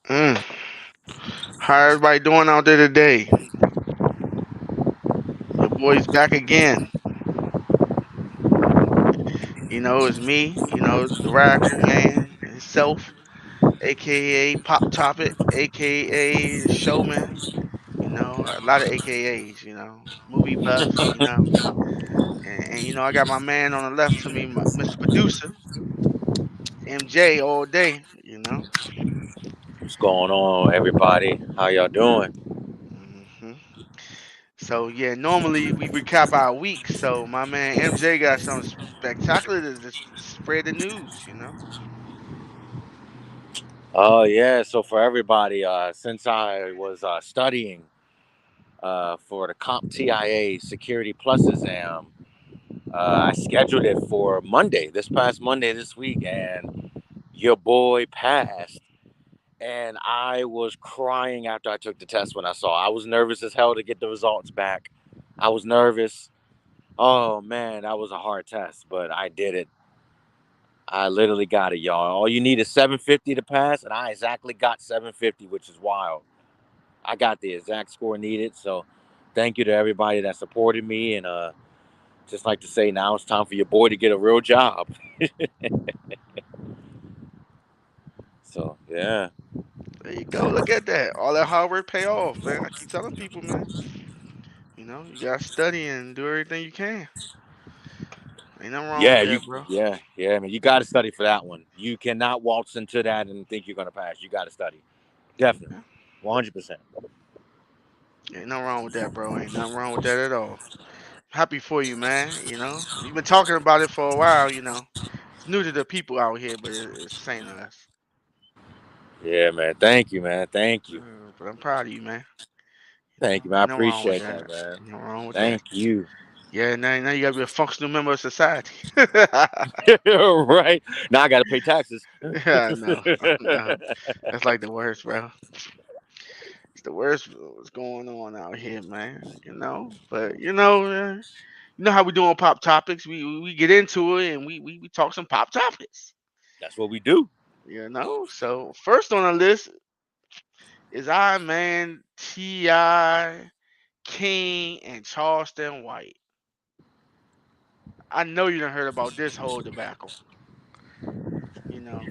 Mm. How everybody doing out there today? Your boy's back again. It's me. The radical man himself, aka Pop Topic, aka the Showman. A lot of AKAs. Movie buff. And I got my man on the left to me, Mr. Producer, MJ, all day. What's going on, everybody? How y'all doing? hmm So yeah, normally we recap our week. So my man MJ got something spectacular to spread the news. Oh yeah. So for everybody, since I was studying for the CompTIA Security Plus exam, I scheduled it for Monday, this past Monday this week, and your boy passed. And I was crying after I took the test when I saw. I was nervous as hell to get the results back. I was nervous. Oh man, that was a hard test, but I did it. I literally got it, y'all. All you need is 750 to pass, and I exactly got 750, which is wild. I got the exact score needed. So thank you to everybody that supported me. And just like to say, now it's time for your boy to get a real job. So, yeah. There you go. Look at that. All that hard work pay off, man. I keep telling people, man. You gotta study and do everything you can. Ain't nothing wrong with Yeah, you, that, bro. yeah, man. You got to study for that one. You cannot waltz into that and think you're going to pass. You got to study. Definitely. Yeah. 100%. Ain't nothing wrong with that, bro. Ain't nothing wrong with that at all. Happy for you, man. We've been talking about it for a while. It's new to the people out here, but it's the same to us. Yeah, man. Thank you, man. Thank you. But I'm proud of you, man. Thank you, man. I Ain't no wrong with appreciate that. that, man. Ain't no wrong with that. Thank you. Yeah, now you gotta be a functional member of society. Right. Now I got to pay taxes. Yeah, no, no, that's like the worst, bro. It's the worst. What's going on out here, man? But you know how we doing pop topics. We get into it and we talk some pop topics. That's what we do. So first on the list is our man Ti King and Charleston White. I know you done heard about this whole debacle. You know,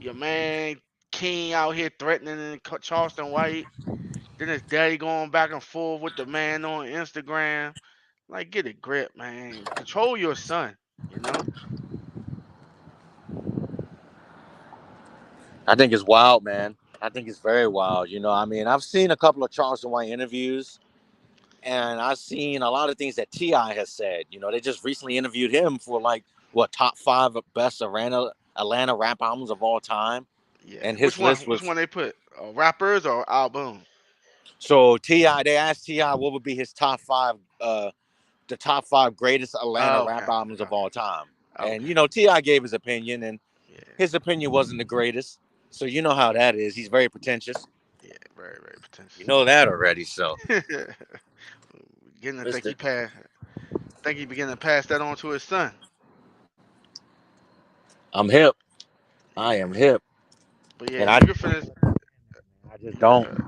your man King out here threatening Charleston White. Then his daddy going back and forth with the man on Instagram. Like, get a grip, man. Control your son. You know. I think it's wild, man. I think it's very wild. I mean, I've seen a couple of Charleston White interviews, and I've seen a lot of things that Ti has said. They just recently interviewed him for like what top five of best Atlanta rap albums of all time, Yeah. and Which his one? list Which was one they put? Rappers or album? so Ti. They asked Ti what would be his top five, the top five greatest Atlanta Oh, rap okay. albums of all time, and Okay. Ti gave his opinion, and Yeah. his opinion wasn't the greatest. So you know how that is. He's very pretentious. Yeah. Very, very You pretentious. know that already. So Getting to think Mister, he passed. Think he beginning to pass that on to his son. I'm hip. I am Yeah. hip, But yeah, and I you can finish. I just don't. Yeah.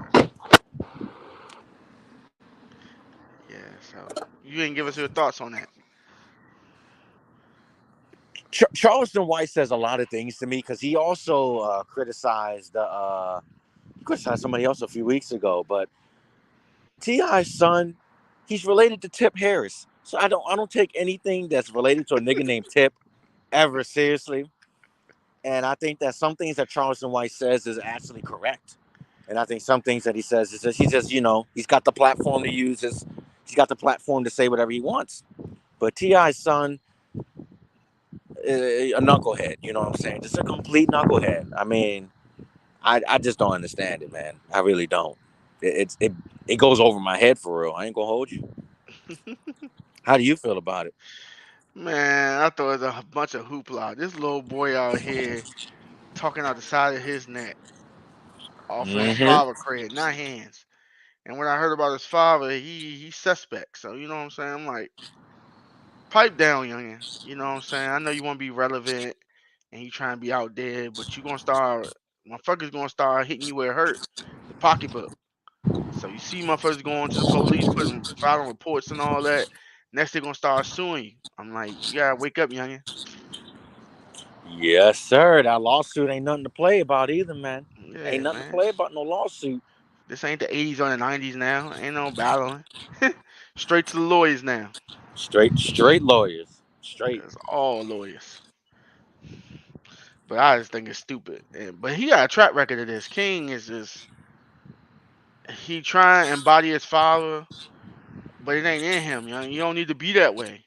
Yeah. So you didn't give us your thoughts on that. Charleston White says a lot of things to me because he also criticized somebody else a few weeks ago. But Ti's son, he's related to Tip Harris, so I don't take anything that's related to a nigga named Tip ever seriously. And I think that some things that Charleston White says is actually correct. And I think some things that he says is just he's got the platform to use his he's got the platform to say whatever he wants. But Ti's son, a knucklehead, you know what I'm saying? Just a complete knucklehead. I mean, I just don't understand it, man. I really don't. It goes over my head for real. I ain't gonna hold you. How do you feel about it? Man, I thought it was a bunch of hoopla. This little boy out here talking out the side of his neck, offering his Mm-hmm. father credit, not hands. And when I heard about his father, he's suspect. So you know what I'm saying? I'm like, pipe down, youngin. You know what I'm saying? I know you want to be relevant. and you trying to be out there, but you gonna start motherfuckers gonna start hitting you where it hurt, the pocketbook. So you see motherfuckers going to the police, putting filing reports and all that. Next they're gonna start suing you. I'm like, you gotta wake up, youngin. Yes, sir. That lawsuit ain't nothing to play about either, man. Ain't Yeah, nothing to man. play about no lawsuit. This ain't the 80s or the 90s now. Ain't no battling. Straight to the lawyers now. Straight lawyers. Straight. It's all lawyers. But I just think it's stupid. But he got a track record of this. King is just he trying to embody his father, but it ain't in him. You don't need to be that way.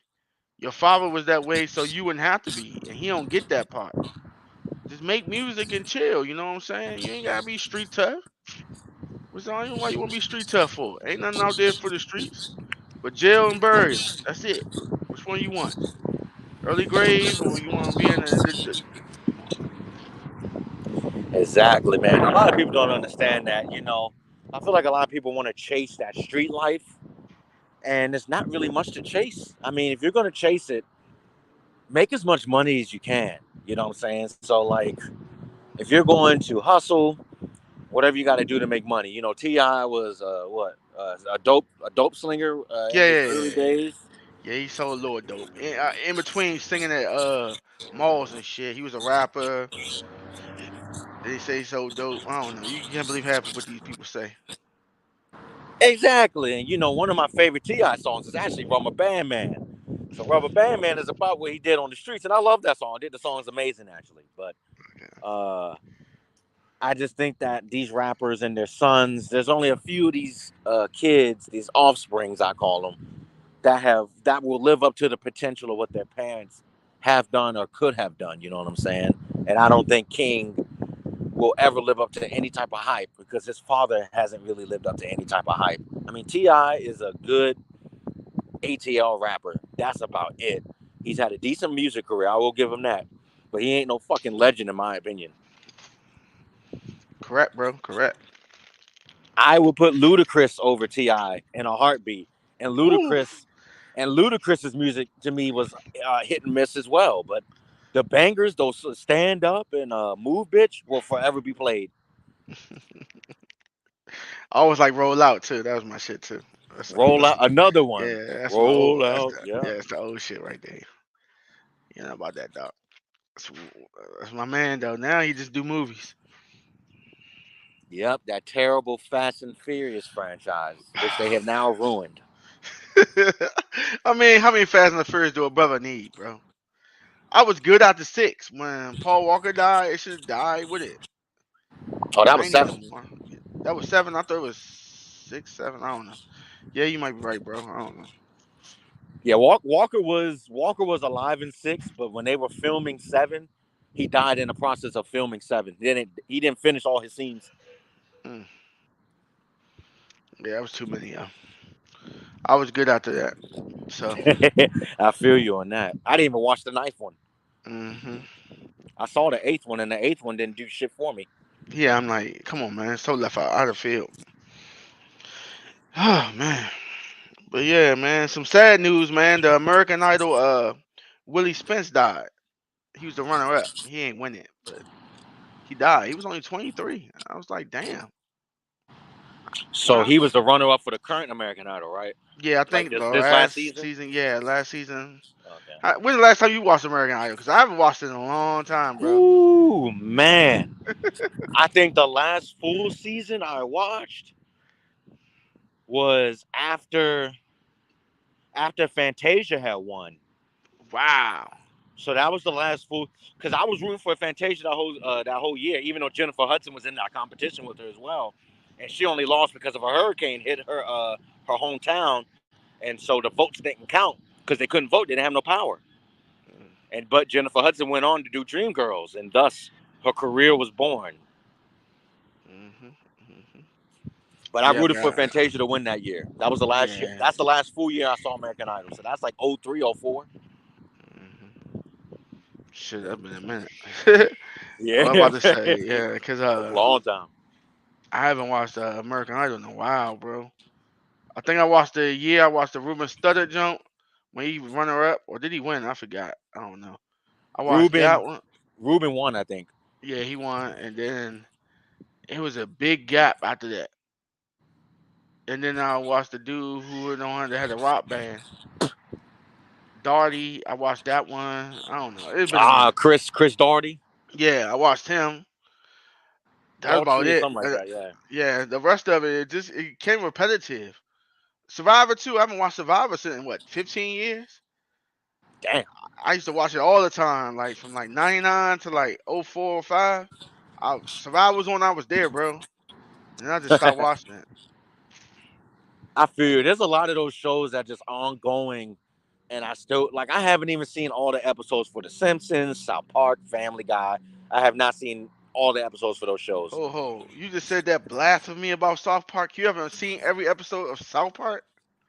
Your father was that way, so you wouldn't have to be, and he don't get that part. Just make music and chill. You know what I'm saying? You ain't gotta be street tough. What's on you? Why you want to be street tough for? Ain't nothing out there for the streets but jail and burial. That's it. Which one you want? Early grave, or you want to be in the come on. Exactly, man. A lot of people don't understand that, I feel like a lot of people want to chase that street life, and it's not really much to chase. I mean, if you're going to chase it, make as much money as you can. You know what I'm saying? So, like, if you're going to hustle, whatever you got to do to make money. Ti was a dope slinger Yeah, in his yeah, early yeah, yeah. days. Yeah, he sold a little dope. In between singing at malls and shit, he was a rapper. They say he sold dope. I don't know. You can't believe half of what these people say. Exactly, and one of my favorite Ti songs is actually Rubber Band Man. So Rubber Band Man is about what he did on the streets, and I love that song. The song is amazing, actually. But Okay. uh, I just think that these rappers and their sons, there's only a few of these kids, these offsprings, I call them, that will live up to the potential of what their parents have done or could have done. You know what I'm saying? And I don't think King will ever live up to any type of hype because his father hasn't really lived up to any type of hype. I mean, Ti is a good ATL rapper. That's about it. He's had a decent music career. I will give him that, but he ain't no fucking legend in my opinion. Correct, bro. Correct. I would put Ludacris over Ti in a heartbeat, and Woo. Ludacris's music to me was hit and miss as well. But the bangers, those stand up and move, bitch, will forever be played. I always like roll out too. That was my shit too. Roll out another one. Yeah, that's my old. Roll out, yeah. Yeah, that's the old shit right there. You know about that dog. That's, that's my man though. Now he just do movies. Yep, that terrible Fast and Furious franchise, which they have now ruined. I mean, how many Fast and the Furious do a brother need, bro? I was good after six. When Paul Walker died, it should have died with it. Oh, that I was ain't need no 7. more. That was seven. I thought it was six, seven. I don't know. Yeah, you might be right, bro. I don't know. Yeah, Walker was alive in 6, but when they were filming 7, he died in the process of filming 7. He didn't finish all his scenes. Mm. Yeah, that was too many. I was good after that. So, I feel you on that. I didn't even watch the ninth one. hmm I saw the eighth one, and the eighth one didn't do shit for me. yeah, I'm like, come on, man. It's so left out of field. Oh man. But yeah, man. Some sad news, man. The American Idol, Willie Spence died. He was the runner up. He ain't win it, but he died. He was only 23. I was like, damn. So Wow. he was the runner-up for the current American Idol, right? Yeah, I Like think the this last last season. season. Yeah, last season. Okay. When's the last time you watched American Idol? Because I haven't watched it in a long time, bro. Ooh, man. I think the last full season I watched was after Fantasia had won. Wow. So that was the last full, because I was rooting for Fantasia that whole year, even though Jennifer Hudson was in that competition with her as well, and she only lost because of a hurricane hit her hometown, and so the votes didn't count because they couldn't vote; they didn't have no power. But Jennifer Hudson went on to do Dreamgirls, and thus her career was born. hmm hmm But I Yeah, rooted for man. Fantasia to win that year. That was the last year. Yeah. That's the last full year I saw American Idol. So that's like 03, 04. hmm Shit, that's been a minute. Yeah. I'm about to say, yeah, because That's a long time. I haven't watched American Idol in a while, bro. I think I watched the year I watched the Ruben Studdard jump when he was runner up, or did he win? I forgot. I don't know. I watched Ruben that one. Ruben won, I think. Yeah, he won, and then it was a big gap after that. And then I watched the dude who was the one that had a rock band, Darty. I watched that one. I don't know. It's been a minute. Chris Daugherty. Yeah, I watched him. That's about Daughtry or it. something like that. Yeah. Yeah, the rest of it, it came repetitive. Survivor 2, I haven't watched Survivor since what, 15 years? Damn. I used to watch it all the time, like from like 99 to like 04 or 05. Survivor was on, I was there, bro. And I just stopped watching it. I feel you. There's a lot of those shows that just ongoing, and I still like. I haven't even seen all the episodes for The Simpsons, South Park, Family Guy. I have not seen all the episodes for those shows. Ho ho, you just said that blasphemy about South Park. You haven't seen every episode of South Park?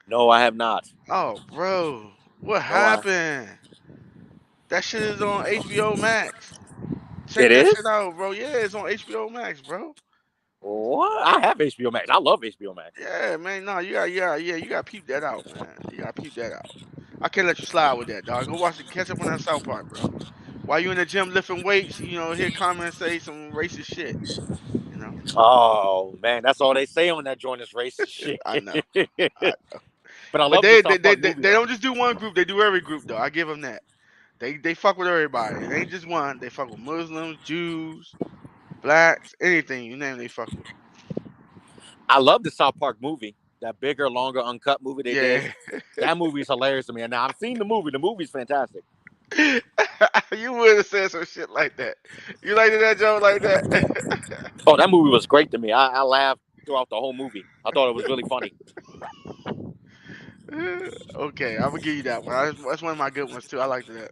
No, I have not. Oh, bro, what No, I. happened? That shit is on HBO Max. It Check that shit is. out, bro. Yeah, it's on HBO Max, bro. What? I have HBO Max. I love HBO Max. Yeah, man. No, you gotta peep that out, man. You gotta peep that out. I can't let you slide with that, dog. Go watch the catch up on that South Park, bro. While you in the gym lifting weights, hear comments say some racist shit. You know, Oh man, that's all they say on that joint is racist shit. I know. I, But I but love the they, they South they Park they movie they though. don't just do one group. They do every group, though. I give them that. They fuck with everybody. It ain't just one. They fuck with Muslims, Jews, blacks, anything you name. They fuck with. I love the South Park movie. That bigger, longer, uncut movie they did. Yeah. That movie's hilarious to me. And now I've seen the movie. The movie's fantastic. You would have said some shit like that. You like that joke like that? Oh, that movie was great to me. I laughed throughout the whole movie. I thought it was really funny. Okay, I'm gonna give you that one. That's one of my good ones too. I like that.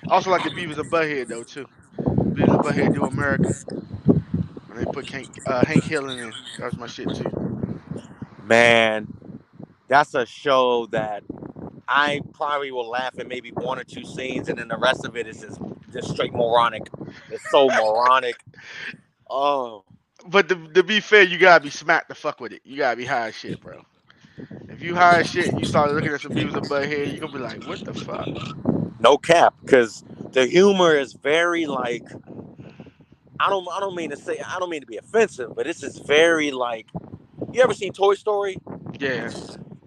I also like the Beavis and Butthead though too. Beavis and Butthead do America when they put Hank Hill in. That was my shit too. Man, that's a show that I probably will laugh at maybe one or two scenes, and then the rest of it is just straight moronic. It's so moronic. Oh, But to be fair, you gotta be smacked to fuck with it. You gotta be high as shit, bro. If you high as shit and you start looking at some Beavis and Butthead, you gonna be like, what the fuck? no cap, because the humor is very like I don't mean to say I don't mean to be offensive, but this is very like you ever seen Toy Story? Yeah,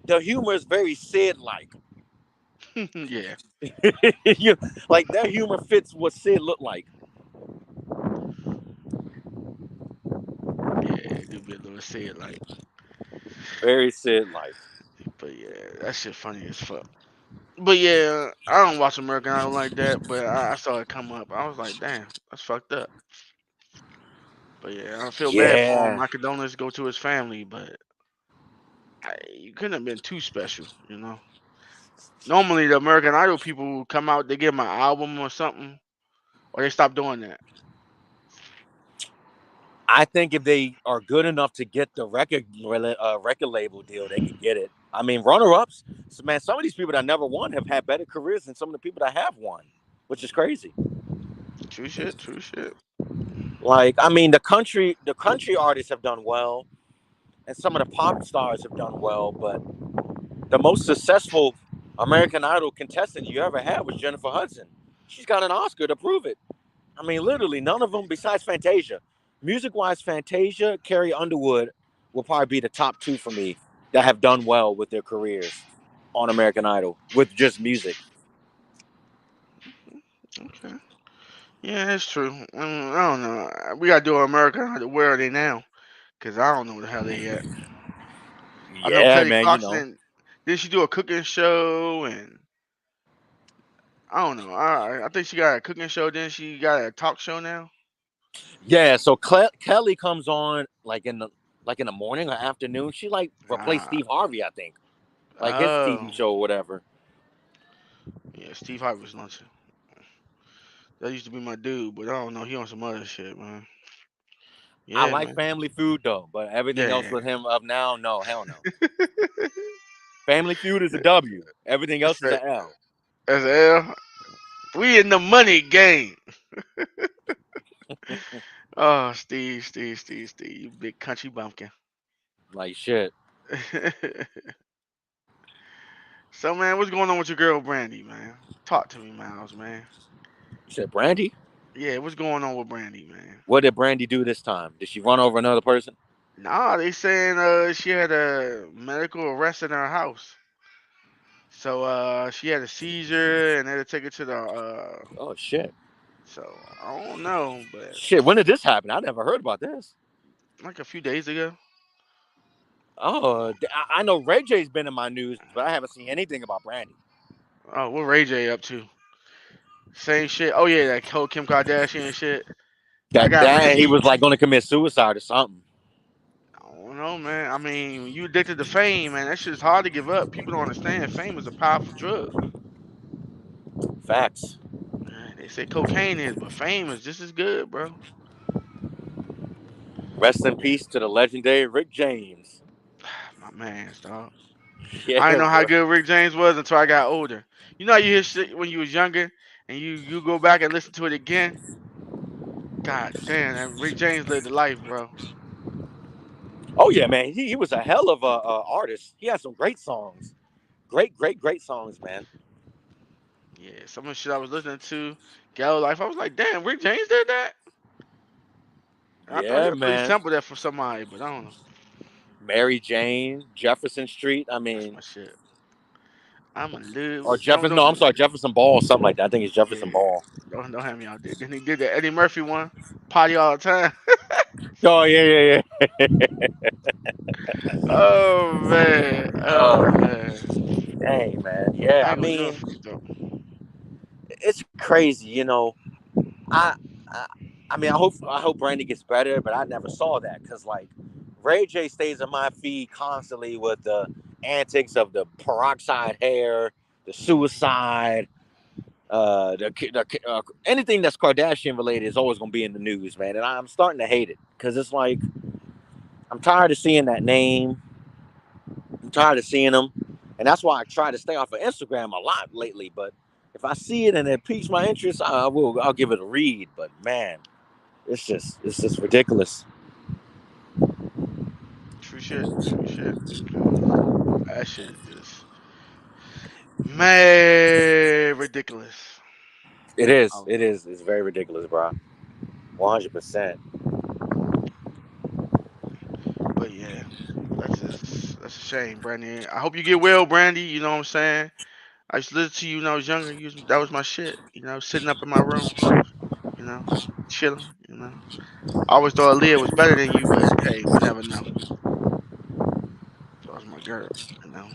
The humor is very Sid like. yeah, you, like that humor fits what Sid looked like. yeah. It do be a little sad like, Very Sid like. but yeah, that shit funny as fuck. But yeah, I don't watch American Idol like that. But I saw it come up. I was like, damn, that's fucked up. But yeah, I feel bad for him. Yeah. My condolences go to his family, but you couldn't have been too special, Normally, the American Idol people come out, they give them an album or something, or they stop doing that. I think if they are good enough to get the record label deal, they can get it. I mean, runner-ups. So, man, some of these people that never won have had better careers than some of the people that have won, which is crazy. True shit, true shit. Like, I mean, the country artists have done well, and some of the pop stars have done well, but the most successful American Idol contestant you ever had was Jennifer Hudson. She's got an Oscar to prove it. I mean, literally, none of them besides Fantasia. Music-wise, Fantasia, Carrie Underwood will probably be the top two for me that have done well with their careers on American Idol with just music. Okay. Yeah, that's true. I don't know. We gotta do American Idol. Where are they now? Cause I don't know where the hell they at. I know Yeah, Kelly man, you know. Clarkson. Did she do a cooking show? And I don't know. I think she got a cooking show. Then she got a talk show now. Yeah, so Kelly comes on like in the morning or afternoon. She like replaced Ah, Steve Harvey, I think, like his TV oh, show or whatever. yeah. Steve Harvey's luncheon. That used to be my dude, but I don't know. He on some other shit, man. I Yeah, like man. Family Feud though, but everything else Yeah. with him up now, no, hell no. Family Feud is a W. Everything else is That's a L. L. We in the money game. Oh, Steve, you big country bumpkin. Like shit. So, man, what's going on with your girl Brandy, man? Talk to me, Miles, man. You said Brandy? Yeah, what's going on with Brandy, man? What did Brandy do this time? Did she run over another person? Nah, they saying she had a medical arrest in her house. So she had a seizure and they had to take her to the Oh shit! so I don't know, but Shit, when did this happen? I never heard about this. like a few days ago. Oh, I know Ray J's been in my news, but I haven't seen anything about Brandy. Oh, what Ray J up to? Same shit. Oh yeah, that whole Kim Kardashian and shit. I got That he he. was like going to commit suicide or something. I don't know, man. I mean, when you addicted to fame, man, that shit's hard to give up. People don't understand. Fame is a powerful drug. Facts. They say cocaine is, but fame is just as good, bro. Rest in Yeah, peace to the legendary Rick James. my man, dog. I didn't Yeah, know how bro. good Rick James was until I got older. You know how you hear shit when you was younger, and you go back and listen to it again. God damn, that Rick James lived the life, bro. Oh yeah, man. He was a hell of a artist. He had some great songs. Great songs, man. Yeah, some of the shit I was listening to, Gallo Life, I was like, damn, Rick James did that. I thought Yeah, he'll man. sample that for somebody, but I don't know. Mary Jane, Jefferson Street. I That's mean, my shit. I'm a little. or Don't Jefferson. No, don't. I'm sorry, Jefferson Ball, something like that. I think it's Jefferson Yeah, Ball. don't have me out there. Then he did the Eddie Murphy one, party all the time. Oh yeah. Oh man, oh Oh, man. dang, man. Yeah, I I ain't gonna do it mean, for you though. it's crazy. I, I, I mean, I hope Brandy gets better, but I never saw that because like Ray J stays on my feed constantly with the antics of the peroxide hair, the suicide, anything that's Kardashian related is always gonna be in the news, man. And I'm starting to hate it because it's like I'm tired of seeing that name. I'm tired of seeing them, and that's why I try to stay off of Instagram a lot lately. But if I see it and it piques my interest, I'll give it a read. But man, it's just ridiculous. True shit, true shit. That shit is just man ridiculous. It is. Oh, It is. It's very ridiculous, bro. 100%. but yeah, that's a shame, Brandy. I hope you get well, Brandy. You know what I'm saying? I used to listen to you when I was younger. That was my shit. Sitting up in my room, you know, chilling. I always thought Aaliyah was better than you, but hey, we never know. That was my girl, you know.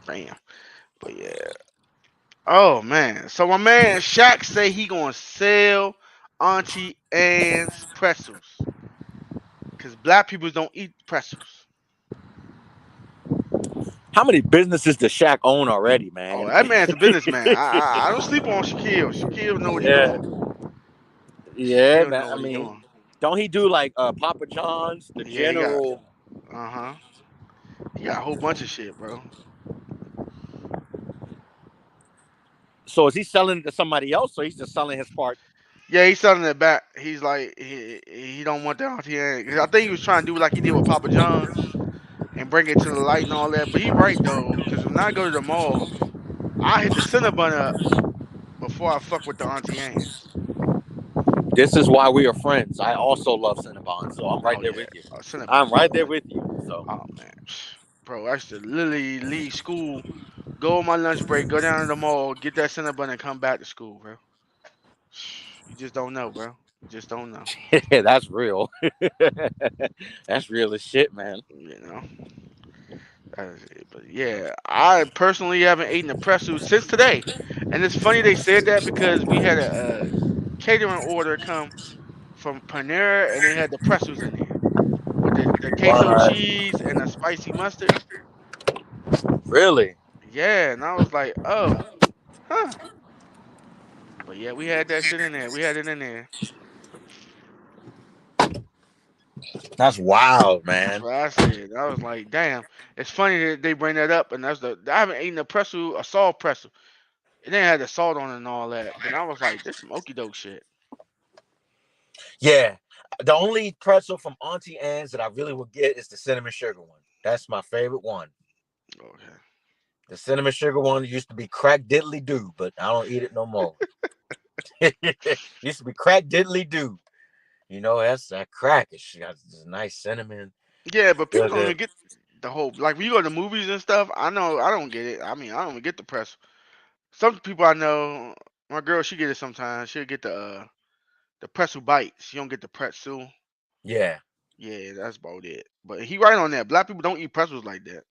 Bam. But yeah. Oh man. So my man Shaq say he gonna sell Auntie Anne's pretzels. Cause black people don't eat pretzels. How many businesses does Shaq own already, Oh, man? that man's a businessman. I don't sleep on Shaquille. Shaquille know what he Yeah. doing. Yeah, Shaquille man. know I what he mean, doing. don't he do like Papa John's, the Yeah, he got General? uh-huh. He got a whole bunch of shit, bro. So is he selling it to somebody else, or he's just selling his part? Yeah, he's selling it back. He's like he don't want that Auntie Anne. 'Cause I think he was trying to do like he did with Papa John's and bring it to the light and all that. But he right though, because when I go to the mall, I hit the Cinnabon up before I fuck with the Auntie Anne's. This is why we are friends. I also love Cinnabon, so I'm right Oh there yeah, with you. Cinnabon I'm is the right there best. with you. So Oh man, bro, I used to literally leave school, go on my lunch break, go down to the mall, get that Cinnabon, and come back to school, bro. You just don't know, bro. You just don't know. yeah, that's real. That's real as shit, man. You know. That is it. But yeah, I personally haven't eaten a pretzel since today, and it's funny they said that because we had a catering order come from Panera, and they had the pretzels in there with the queso What? cheese and the spicy mustard. Really? Yeah, and I was like, oh, huh. But yeah, we had that shit in there. We had it in there. That's wild, That's man. what I said. I was like, damn. It's funny that they bring that up, and I haven't eaten a salt pretzel. It didn't have the salt on it and all that, but I was like, this some okey doke shit. Yeah. The only pretzel from Auntie Anne's that I really would get is the cinnamon sugar one. That's my favorite one. Okay. The cinnamon sugar one used to be crack diddly do, but I don't eat it no more. Used to be crack diddly do. You know, that's that crack. It's got this nice cinnamon. Yeah, but people Feel don't good. even get the whole like when you go to the movies and stuff. I know I don't get it. I mean, I don't even get the press. Some people I know, my girl, she get it sometimes. She'll get the pretzel bites. She don't get the pretzel. Yeah. Yeah, that's about it. But he right on that. Black people don't eat pretzels like that.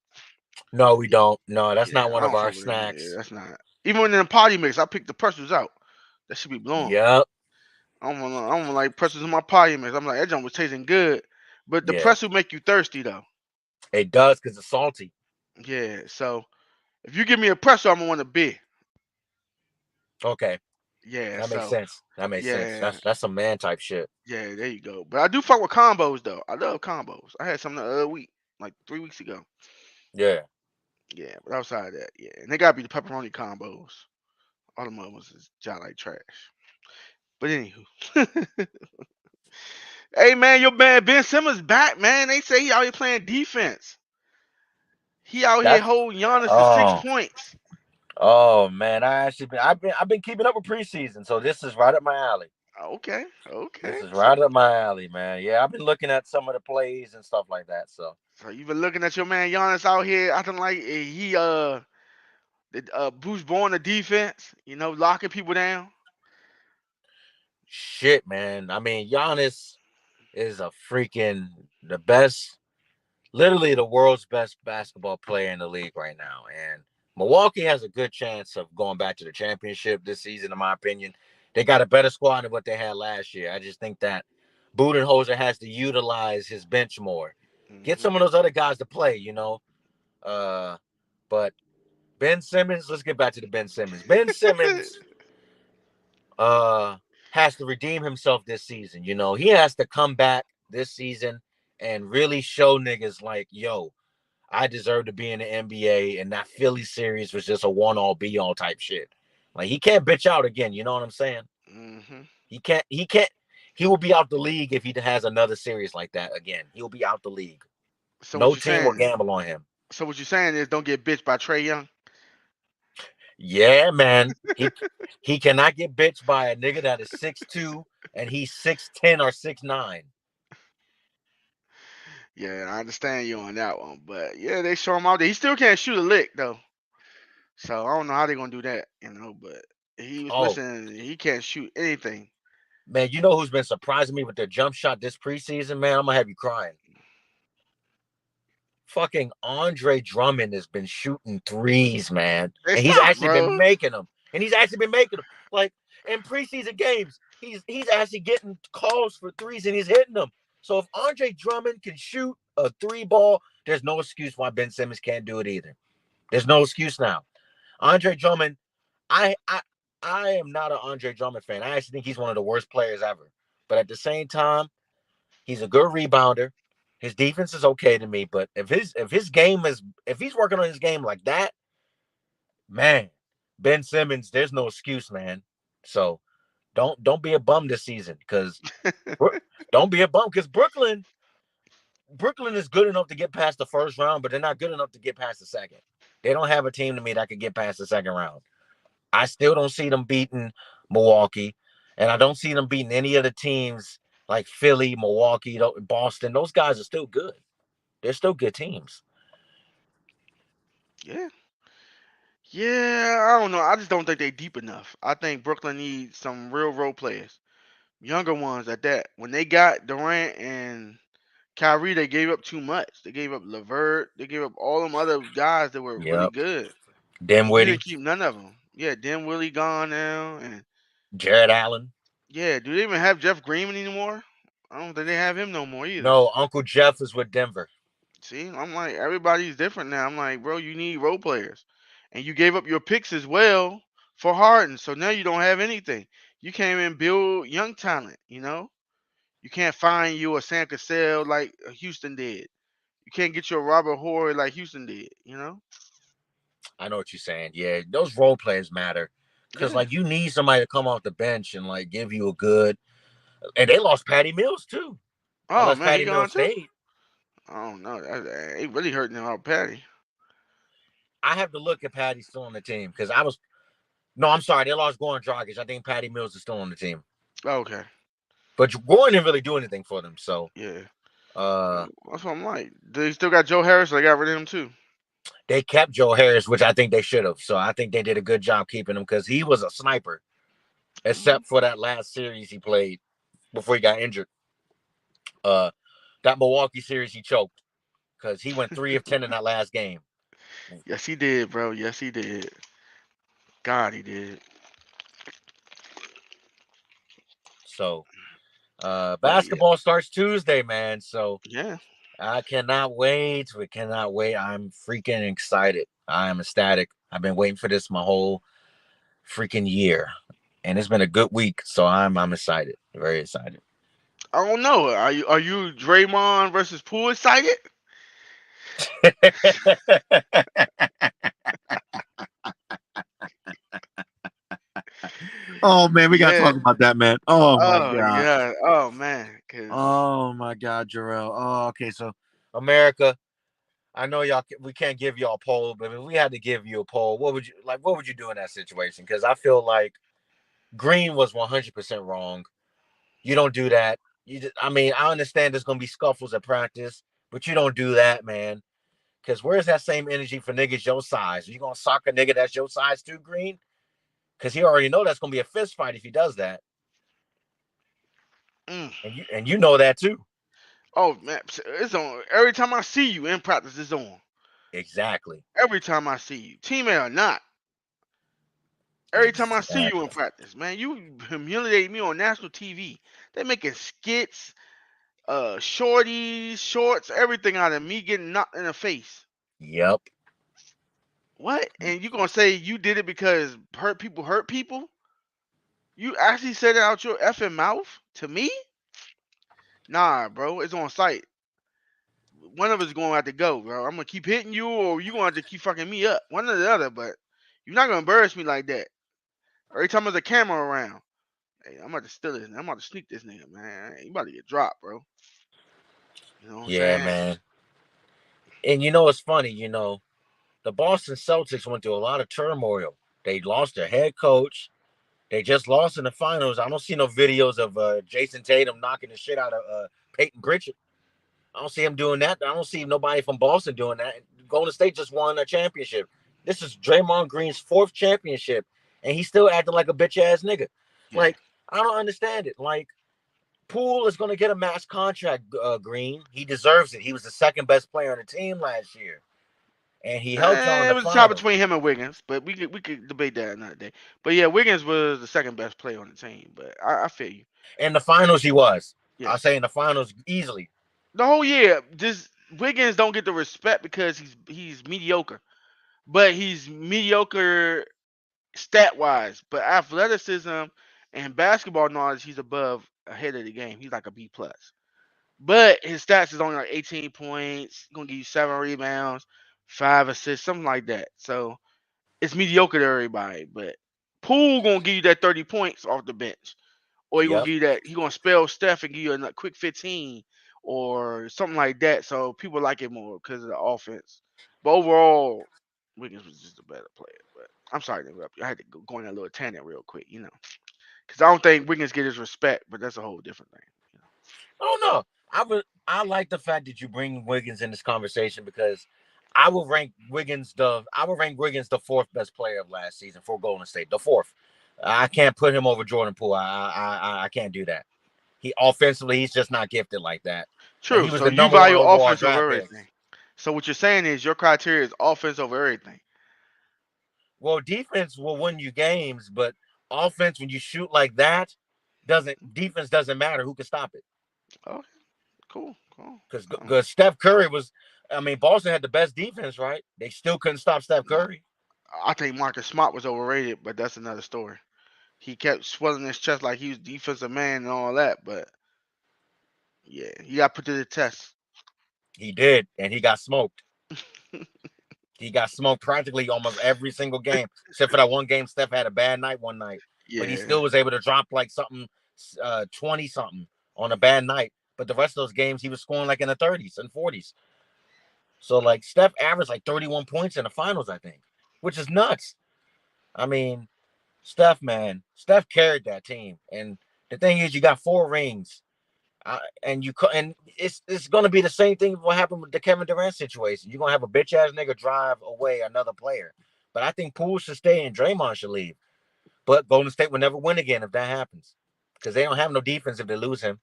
No, we don't. No, that's Yeah, not one I of don't our fuck with it. Yeah, snacks. that's not. Even when in the party mix, I pick the pretzels out. That should be blown. Yep. I don't want like pretzels in my party mix. I'm like that junk was tasting good, but the Yeah. pretzel make you thirsty though. It does because it's salty. Yeah, so if you give me a pretzel, I'm gonna want a beer. Okay. Yeah, That makes so sense. That makes sense. yeah, That's some man type shit. yeah, there you go. But I do fuck with combos though. I love combos. I had some the other week, like 3 weeks ago. Yeah. Yeah, but outside of that, yeah, and they gotta be the pepperoni combos. All the other ones is jolly like trash. But anywho, hey man, your man Ben Simmons back, man. They say he out here playing defense. He out here That's holding Giannis to six oh points. oh man. I've been keeping up with preseason, so this is right up my alley. Okay, This okay. is right up my alley, man. Yeah, I've been looking at some of the plays and stuff like that. So So you've been looking at your man Giannis out here acting like he Bruce Bowen the defense, locking people down. shit, man. I mean, Giannis is a freaking the best, literally the world's best basketball player in the league right now. And Milwaukee has a good chance of going back to the championship this season, in my opinion. They got a better squad than what they had last year. I just think that Budenholzer has to utilize his bench more. Get Hmm. some of those other guys to play. Uh, but Ben Simmons, let's get back to the Ben Simmons. Ben Simmons uh has to redeem himself this season. He has to come back this season and really show niggas like, yo, I deserve to be in the NBA, and that Philly series was just a one-all be-all type shit. Like he can't bitch out again. You know what I'm saying? Hmm. He can't. He can't. He will be out the league if he has another series like that again. He'll be out the league. So what No you team will saying? gamble on him. So what you saying is don't get bitched by Trey Young. Yeah, man. He cannot get bitched by a nigga that is 6'2" and he's 6'10" or 6'9". Yeah, I understand you on that one, but yeah, they show him out there. He still can't shoot a lick though, so I don't know how they're gonna do that. But he was Oh, missing. He can't shoot anything. man, you know who's been surprising me with their jump shot this preseason, man? I'm gonna have you crying. Fucking Andre Drummond has been shooting threes, man. Hey, And he's stop, actually been bro. making them. And he's actually been making them. Like in preseason games, he's actually getting calls for threes and he's hitting them. So if Andre Drummond can shoot a three ball, there's no excuse why Ben Simmons can't do it either. There's no excuse now. Andre Drummond, I I I am not an Andre Drummond fan. I actually think he's one of the worst players ever. But at the same time, he's a good rebounder. His defense is okay to me, but if he's working on his game like that, man, Ben Simmons, there's no excuse, man. So don't be a bum this season because don't be a bum because Brooklyn is good enough to get past the first round, but they're not good enough to get past the second. They don't have a team to me that could get past the second round. I still don't see them beating Milwaukee, and I don't see them beating any of the teams like Philly, Milwaukee, Boston. Those guys are still good. They're still good teams. Yeah, yeah. I don't know. I just don't think they deep enough. I think Brooklyn needs some real role players, younger ones at that. When they got Durant and Kyrie, they gave up too much. They gave up Levert. They gave up all them other guys that were really Yep. good, and you didn't Dinwiddie, keep none of them. Yeah, Willie gone now, and Jared Allen. yeah, do they even have Jeff Green anymore? I don't think they have him no more either. No, Uncle Jeff is with Denver. See, I'm like everybody's different now. I'm like, bro, you need role players, and you gave up your picks as well for Harden, so now you don't have anything. You can't even build young talent. You can't find you a Sam Cassell like Houston did. You can't get your Robert Horry like Houston did. I know what you're saying. Yeah, those role players matter because Yeah. like you need somebody to come off the bench and like give you a good. And they lost Patty Mills too, Oh unless man, he Patty gone Mills too. stayed. I don't know. He really hurting him out, Patty. I have to look at Patty still on the team because No, I'm sorry. They lost Goran Dragic. I think Patty Mills is still on the team. Okay. But Goran didn't really do anything for them. So Yeah. uh, That's what I'm like. They still got Joe Harris. So they got rid of him too. they kept Joe Harris, which I think they should have. So I think they did a good job keeping him because he was a sniper, Mhm. except for that last series he played before he got injured. Uh, that Milwaukee series he choked because he went 3 of 10 in that last game. Yes, he did, bro. Yes, he did. God, he did. So But yeah, basketball starts Tuesday, man. So yeah. I cannot wait. We cannot wait. I'm freaking excited. I am ecstatic. I've been waiting for this my whole freaking year. And it's been a good week, so I'm excited. Very excited. I don't know. Are you Draymond versus Poole excited? Oh man, we gotta Yeah. talk about that, man. Oh my Oh god. yeah. Oh man. Cause Oh my god, Jarrell. Oh, okay. So America, I know y'all we can't give y'all a poll, but if we had to give you a poll, what would you do in that situation? Because I feel like Green was 100% wrong. You don't do that. I mean, I understand there's gonna be scuffles at practice, but you don't do that, man. Because where's that same energy for niggas your size? Are you gonna sock a nigga that's your size too, Green? Because he already know that's gonna be a fist fight if he does that, mm. and you know that too. Oh man, it's on. Every time I see you in practice, it's on. Exactly. Every time I see you, teammate or not. Every time I see you in Exactly. practice, man, you humiliate me on national TV. They making skits, shorties, shorts, everything out of me getting knocked in the face. Yep. What? And you gonna say you did it because hurt people hurt people? You actually said it out your effing mouth to me? Nah, bro, it's on site. One of us is gonna have to go, bro. I'm gonna keep hitting you, or you gonna have to keep fucking me up. One or the other, but you're not gonna embarrass me like that. Every time there's a camera around, hey, I'm about to steal this. I'm about to sneak this nigga, man. You about to get dropped, bro. You know what I'm Yeah, saying? man. And you know it's funny, the Boston Celtics went through a lot of turmoil. They lost their head coach. They just lost in the finals. I don't see no videos of Jason Tatum knocking the shit out of Peyton Pritchard. I don't see him doing that. I don't see nobody from Boston doing that. Golden State just won a championship. This is Draymond Green's fourth championship, and he's still acting like a bitch ass nigga. Yeah. Like, I don't understand it. Like, Poole is going to get a max contract, Green. He deserves it. He was the second best player on the team last year, and he helped y'all in It the was a tie finals. between him and Wiggins, but we could debate that another day. But yeah, Wiggins was the second best player on the team. But I feel you. In the finals, he was. Yeah. I'll say in the finals easily. The whole year, just Wiggins don't get the respect because he's mediocre. But he's mediocre stat wise. But athleticism and basketball knowledge, he's above ahead of the game. He's like a B plus. But his stats is only like 18 points. Gonna give you 7 rebounds, 5 assists, something like that. So it's mediocre to everybody. But Poole gonna give you that 30 points off the bench, or he gonna Yep. give you that. He gonna spell Steph and give you a quick 15 or something like that. So people like it more because of the offense. But overall, Wiggins was just a better player. But I'm sorry to interrupt you. I had to go on that little tangent real quick, because I don't think Wiggins get his respect. But that's a whole different thing. Oh no, I like the fact that you bring Wiggins in this conversation because I would rank Wiggins the fourth best player of last season for Golden State. The fourth. I can't put him over Jordan Poole. I can't do that. He offensively, he's just not gifted like that. And True. he was So the you number one value overall offense over draft pick. everything. So what you're saying is your criteria is offense over everything. Well, defense will win you games, but offense, when you shoot like that, doesn't defense doesn't matter who can stop it. Okay, cool, cool. Because Steph Curry was, I mean, Boston had the best defense, right? They still couldn't stop Steph Nah, Curry. I think Marcus Smart was overrated, but that's another story. He kept swelling his chest like he was defensive man and all that, but yeah, he got put to the test. He did, and he got smoked. He got smoked practically almost every single game, except for that one game. Steph had a bad night one night, but he Yeah, still was able to drop like something, 20 something on a bad night. But the rest of those games, he was scoring like in the 30s and 40s. So like Steph averaged like 31 points in the finals, I think, which is nuts. I mean, Steph, man, Steph carried that team, and the thing is, you got 4 rings, and it's gonna be the same thing what happened with the Kevin Durant situation. You're gonna have a bitch ass nigga drive away another player, but I think Poole should stay and Draymond should leave. But Golden State will never win again if that happens, because they don't have no defense if they lose him.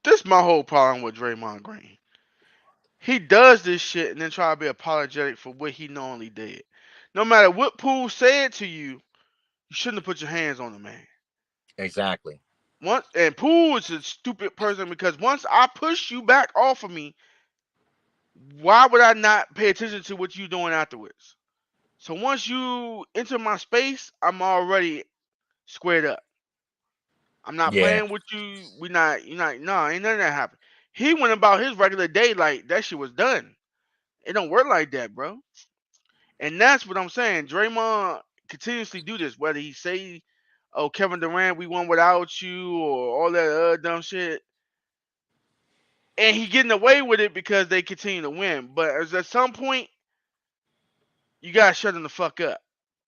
This is my whole problem with Draymond Green. He does this shit and then try to be apologetic for what he normally did. No matter what Poole said to you, you shouldn't have put your hands on the man. Exactly. And Poole is a stupid person because once I push you back off of me, why would I not pay attention to what you're doing afterwards? So once you enter my space, I'm already squared up. I'm not Yeah, playing with you. You're not, no, ain't none of that happen. He went about his regular day like that shit was done. It don't work like that, bro. And that's what I'm saying. Draymond continuously do this, whether he say, "Oh, Kevin Durant, we won without you," or all that dumb shit, and he getting away with it because they continue to win. But at some point, you gotta shut him the fuck up.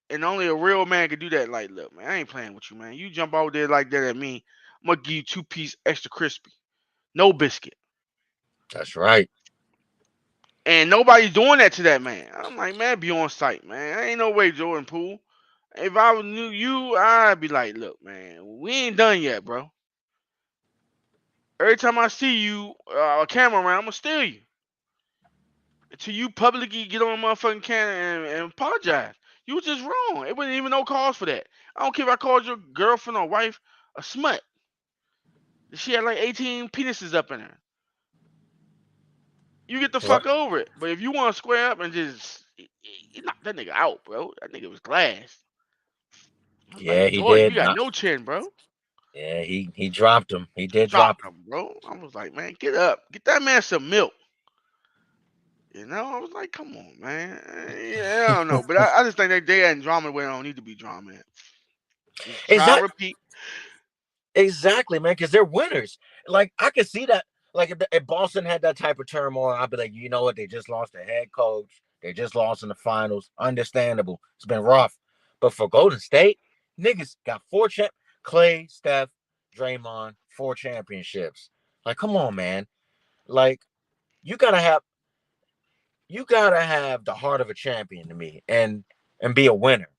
And only a real man can do that. Like, look, man, I ain't playing with you, man. You jump out there like that at me, I'm gonna give you 2-piece extra crispy, no biscuit. that's right. And nobody's doing that to that man. I'm like, man, be on site, man. Ain't no way, Jordan Poole. If I knew you, I'd be like, look, man, we ain't done yet, bro. Every time I see you, a camera around, I'm gonna steal you. Until you publicly get on motherfucking camera and apologize. You was just wrong. It wasn't even no cause for that. I don't care if I called your girlfriend or wife a smut. She had like 18 penises up in her. You get the Right. fuck over it. But if you want to square up and just you knock that nigga out, bro. That nigga was glass. I was Yeah, like, he Jordan, you did. got no chin, bro. Yeah, he dropped him. He did drop Dropped him. him, bro. I was like, man, get up. Get that man some milk. You know, I was like, come on, man. Yeah, I don't know. But I just think they had drama where they don't need to be drama at. Just Is try that repeat. exactly, man? Because they're winners. Like I could see that. Like if Boston had that type of turmoil, I'd be like, you know what? They just lost their head coach. They just lost in the finals. Understandable. It's been rough. But for Golden State, niggas got Clay, Steph, Draymond, 4 championships. Like, come on, man. Like, you gotta have you gotta have the heart of a champion to me and be a winner.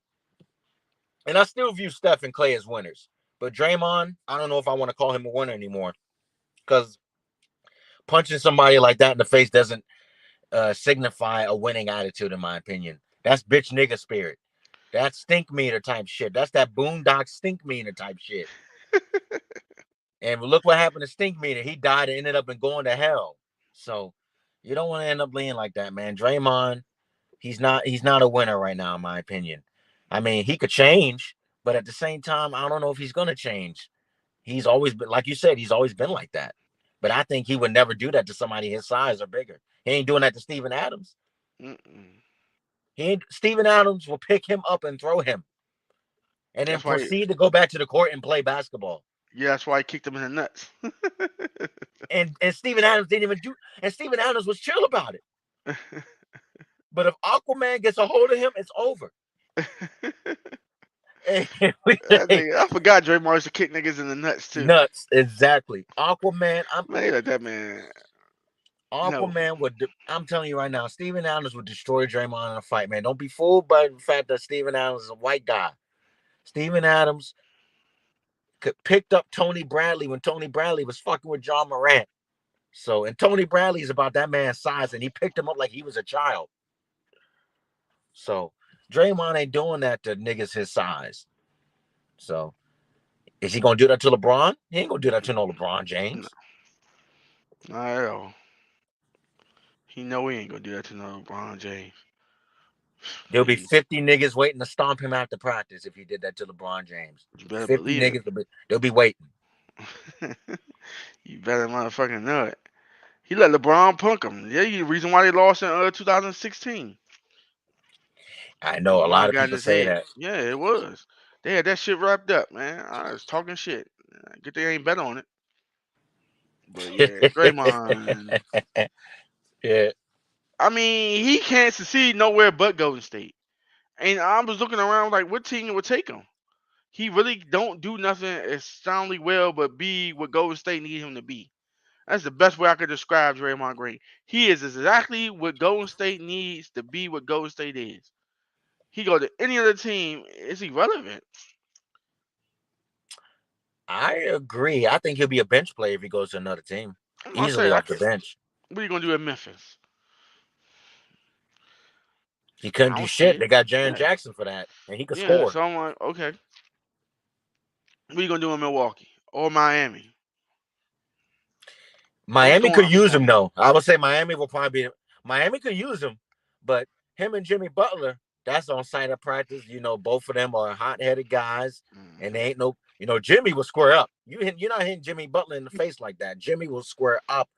And I still view Steph and Clay as winners. But Draymond, I don't know if I want to call him a winner anymore. Because punching somebody like that in the face doesn't signify a winning attitude, in my opinion. That's bitch nigga spirit. That's stink meter type shit. That's that boondock stink meter type shit. And look what happened to stink meter. He died and ended up in going to hell. So you don't want to end up being like that, man. Draymond, he's not a winner right now, in my opinion. I mean, he could change, but at the same time, I don't know if he's gonna change. He's always been, like you said, he's always been like that. But I think he would never do that to somebody his size or bigger. He ain't doing that to Steven Adams. Mm-mm. Steven Adams will pick him up and throw him, and then That's why. proceed to go back to the court and play basketball. Yeah, that's why I kicked him in the nuts. And Steven Adams didn't even do. And Steven Adams was chill about it. But if Aquaman gets a hold of him, it's over. I forgot Draymond used to kick niggas in the nuts too. Nuts, exactly. Aquaman, Man, he let that man. No. Aquaman would. I'm telling you right now, Steven Adams would destroy Draymond in a fight, man. Don't be fooled by the fact that Steven Adams is a white guy. Steven Adams picked up Tony Bradley when Tony Bradley was fucking with John Morant. So, and Tony Bradley is about that man's size, and he picked him up like he was a child. So, Draymond ain't doing that to niggas his size. So, is he gonna do that to LeBron? He ain't gonna do that to no LeBron No, James. not at all. He know he ain't gonna do that to no LeBron James. There'll be You 50 niggas waiting to stomp him after practice if he did that to LeBron James. better 50 believe niggas, they'll be waiting. it. You better motherfucking know it. He let LeBron punk him. Yeah, the reason why they lost in 2016. I know a lot LeBron of got in people his say head. that. Yeah, it was. They had that shit wrapped up, man. I was talking shit. Good thing I ain't bet on it. But yeah, Draymond. Yeah, I mean, he can't succeed nowhere but Golden State. And I was looking around like, what team would take him? He really don't do nothing astoundingly well, but be what Golden State need him to be. That's the best way I could describe Draymond Green. He is exactly what Golden State needs to be what Golden State is. He go to any other team, it's irrelevant. I agree. I think he'll be a bench player if he goes to another team, I'm gonna say, easily off the bench. what are you gonna do in Memphis? He couldn't I do don't see shit. it. They got Jaren Yeah, Jackson for that, and he could yeah. score. So I'm like, okay, what are you gonna do in Milwaukee or Miami? I'm Miami throwing. could I'm use him throwing. though. I would say Miami will probably be. Miami could use him, but him and Jimmy Butler, that's on site of practice. Both of them are hot-headed guys, and they Hmm. ain't no. Jimmy will square up. You're not hitting Jimmy Butler in the face like that. Jimmy will square up.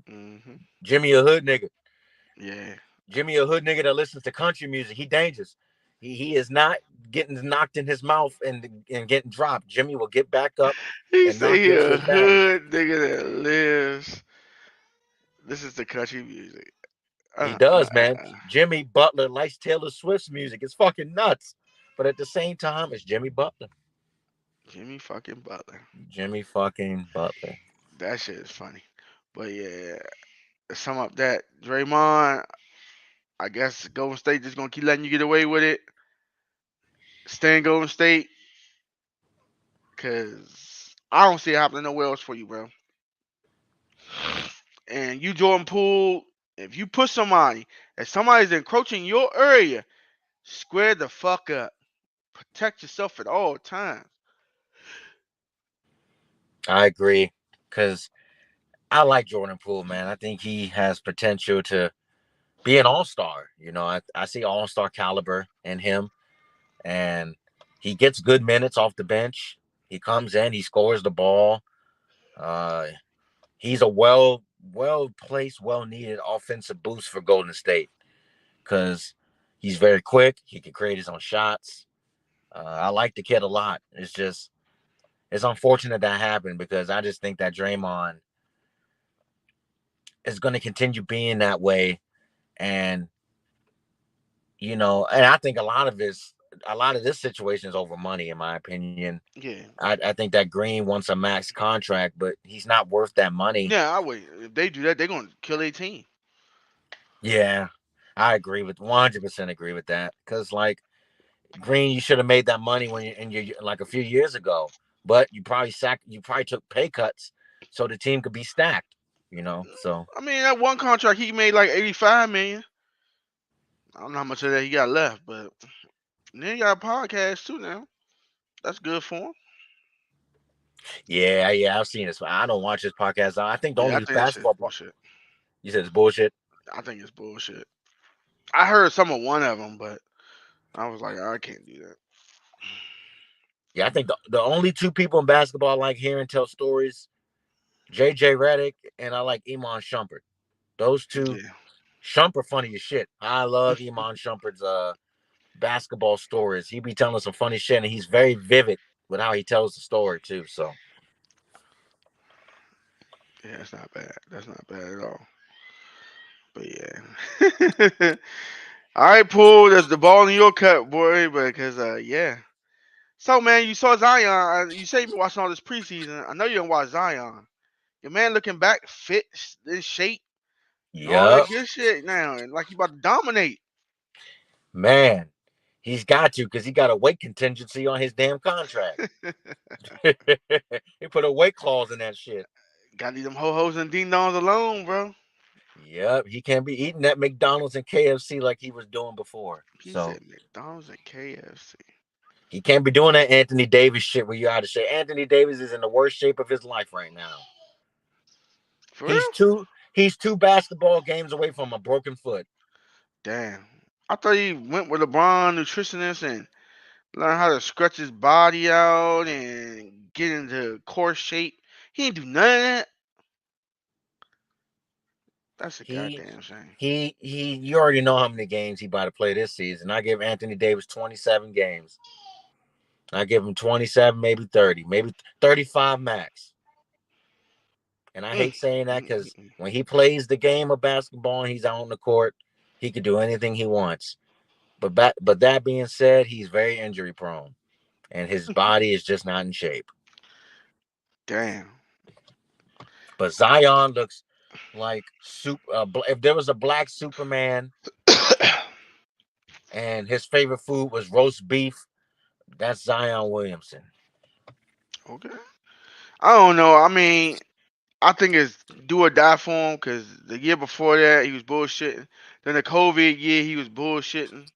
Hmm. Jimmy a hood nigga. Yeah. Jimmy a hood nigga that listens to country music. He dangerous. He is not getting knocked in his mouth and getting dropped. Jimmy will get back up He and say knock he your a shit back. hood nigga that lives. This is the country music. He Uh, uh, does, uh, man. uh. Jimmy Butler likes Taylor Swift's music. It's fucking nuts. But at the same time, it's Jimmy Butler. Jimmy fucking Butler. Jimmy fucking Butler. That shit is funny. But yeah, to sum up that, Draymond, I guess Golden State just gonna keep letting you get away with it. Stay in Golden State, cause I don't see it happening nowhere else for you, bro. And you, Jordan Poole, if you push somebody, if somebody's encroaching your area, square the fuck up. Protect yourself at all times. I agree. Because I like Jordan Poole, man. I think he has potential to be an all-star. I see all-star caliber in him. And he gets good minutes off the bench. He comes in, he scores the ball. Uh, he's a well placed, well needed offensive boost for Golden State because he's very quick. He can create his own shots. I like the kid a lot. It's unfortunate that happened because I just think that Draymond is going to continue being that way, and and I think a lot of this situation is over money, in my opinion. Yeah. I think that Green wants a max contract, but he's not worth that money. Yeah, I wait. If they do that, they're gonna kill their team. Yeah, I agree with 100% agree with that because like Green, you should have made that money when you in your like a few years ago, but you probably took pay cuts so the team could be stacked. So I mean, that one contract he made like 85 million. I don't know how much of that he got left, but then he got a podcast too now. That's good for him. yeah, I've seen this. I don't watch this podcast. I think the Yeah, I only think that shit's basketball part. bullshit. You said it's bullshit. I think it's bullshit. I heard some of one of them, but I was like, I can't do that. Yeah, I think the only two people in basketball I like hearing tell stories, JJ Redick and I like Iman Shumpert. Those two, Yeah. Shumpert funny as shit. I love Iman Shumpert's basketball stories. He be telling us some funny shit, and he's very vivid with how he tells the story too. So Yeah, that's not bad. That's not bad at all. But yeah. All right, Poole. That's the ball in your cut, boy. Because yeah. So man, you saw Zion. You say you been watching all this preseason. I know you didn't watch Zion. Your man looking back, fit, in shape, all yep, that good shit now, and like he about to dominate. man, he's got to because he got a weight contingency on his damn contract. He put a weight clause in that shit. Got to leave them ho hos and ding dongs alone, bro. Yep, he can't be eating that McDonald's and KFC like he was doing before. He So said McDonald's and KFC. he can't be doing that Anthony Davis shit where you out of shape. Anthony Davis is in the worst shape of his life right now. For He's real? two he's two basketball games away from a broken foot. Damn. I thought he went with LeBron nutritionist and learn how to stretch his body out and get into core shape. He ain't do none of that. That's a He goddamn shame. he you already know how many games he about to play this season. I give Anthony Davis 27 games. I give him 27, maybe 30, maybe 35 max. And I Mm, hate saying that mm, mm, because mm. when he plays the game of basketball and he's out on the court, he could do anything he wants. But that being said, he's very injury prone, and his body is just not in shape. Damn. But Zion looks like if there was a black Superman and his favorite food was roast beef, that's Zion Williamson. Okay. I don't know. I mean, I think it's do or die for him because the year before that he was bullshitting. Then the COVID year he was bullshitting.